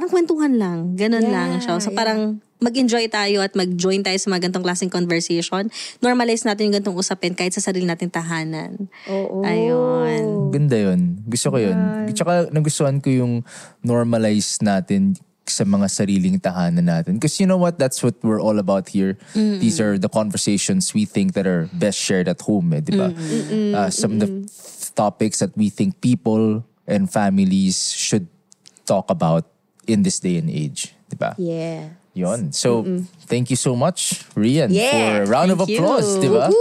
kwentuhan lang. Ganun lang siya. So parang mag-enjoy tayo at mag-join tayo sa mga gantong klaseng conversation. Normalize natin yung gantong usapin kahit sa sarili nating tahanan. Oo. Ayun. Ganda yun. Gusto ko yun. Tsaka nagustuhan ko yung normalize natin sa mga sariling tahanan natin. Because you know what? That's what we're all about here. These are the conversations we think that are best shared at home. Di ba? Some of the topics that we think people and families should talk about in this day and age. Di ba? Yeah. Yon. So, thank you so much, Rian, Yeah, for a round of thank applause, you. di ba?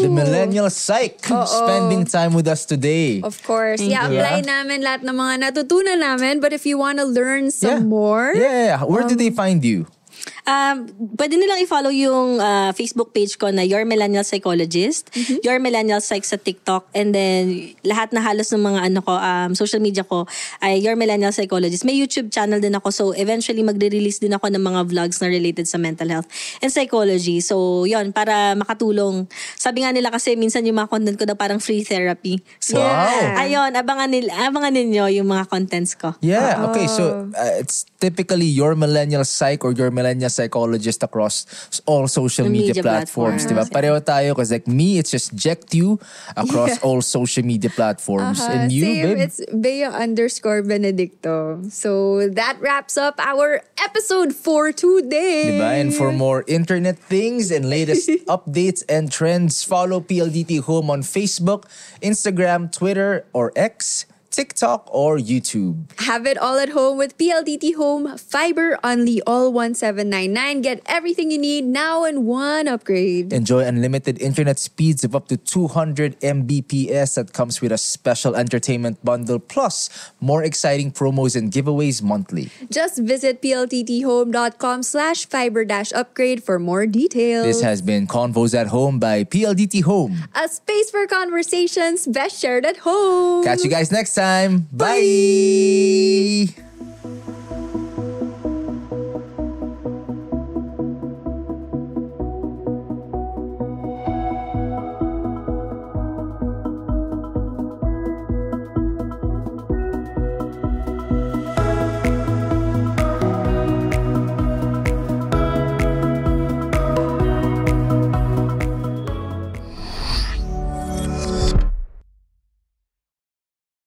The Millennial Psych spending time with us today. Of course. Apply namin lahat ng mga natutunan namin. But if you want to learn some more, Yeah. Where do they find you? Pwede nilang i-follow yung Facebook page ko na Your Millennial Psychologist, Your Millennial Psych sa TikTok, and then lahat na halos ng mga social media ko ay Your Millennial Psychologist. May YouTube channel din ako, so eventually magre-release din ako ng mga vlogs na related sa mental health and psychology. So yon, para makatulong. Sabi nga nila kasi minsan yung mga content ko na parang free therapy. So ayun, abangan ninyo yung mga contents ko. Yeah. Okay. So it's typically Your Millennial Psych or Your Millennial Psychologist across all social media platforms. Diba? Pareho tayo because like me, it's just Jectu across all social media platforms. And you, same, babe? it's Bea_Benedicto. So that wraps up our episode for today. Diba? And for more internet things and latest updates and trends, follow PLDT Home on Facebook, Instagram, Twitter, or X, TikTok, or YouTube. Have it all at home with PLDT Home Fiber Only All 1799. Get everything you need now in one upgrade. Enjoy unlimited internet speeds of up to 200 Mbps that comes with a special entertainment bundle plus more exciting promos and giveaways monthly. Just visit pltthome.com/fiber-upgrade for more details. This has been Convos at Home by PLDT Home. A space for conversations best shared at home. Catch you guys next time. Bye!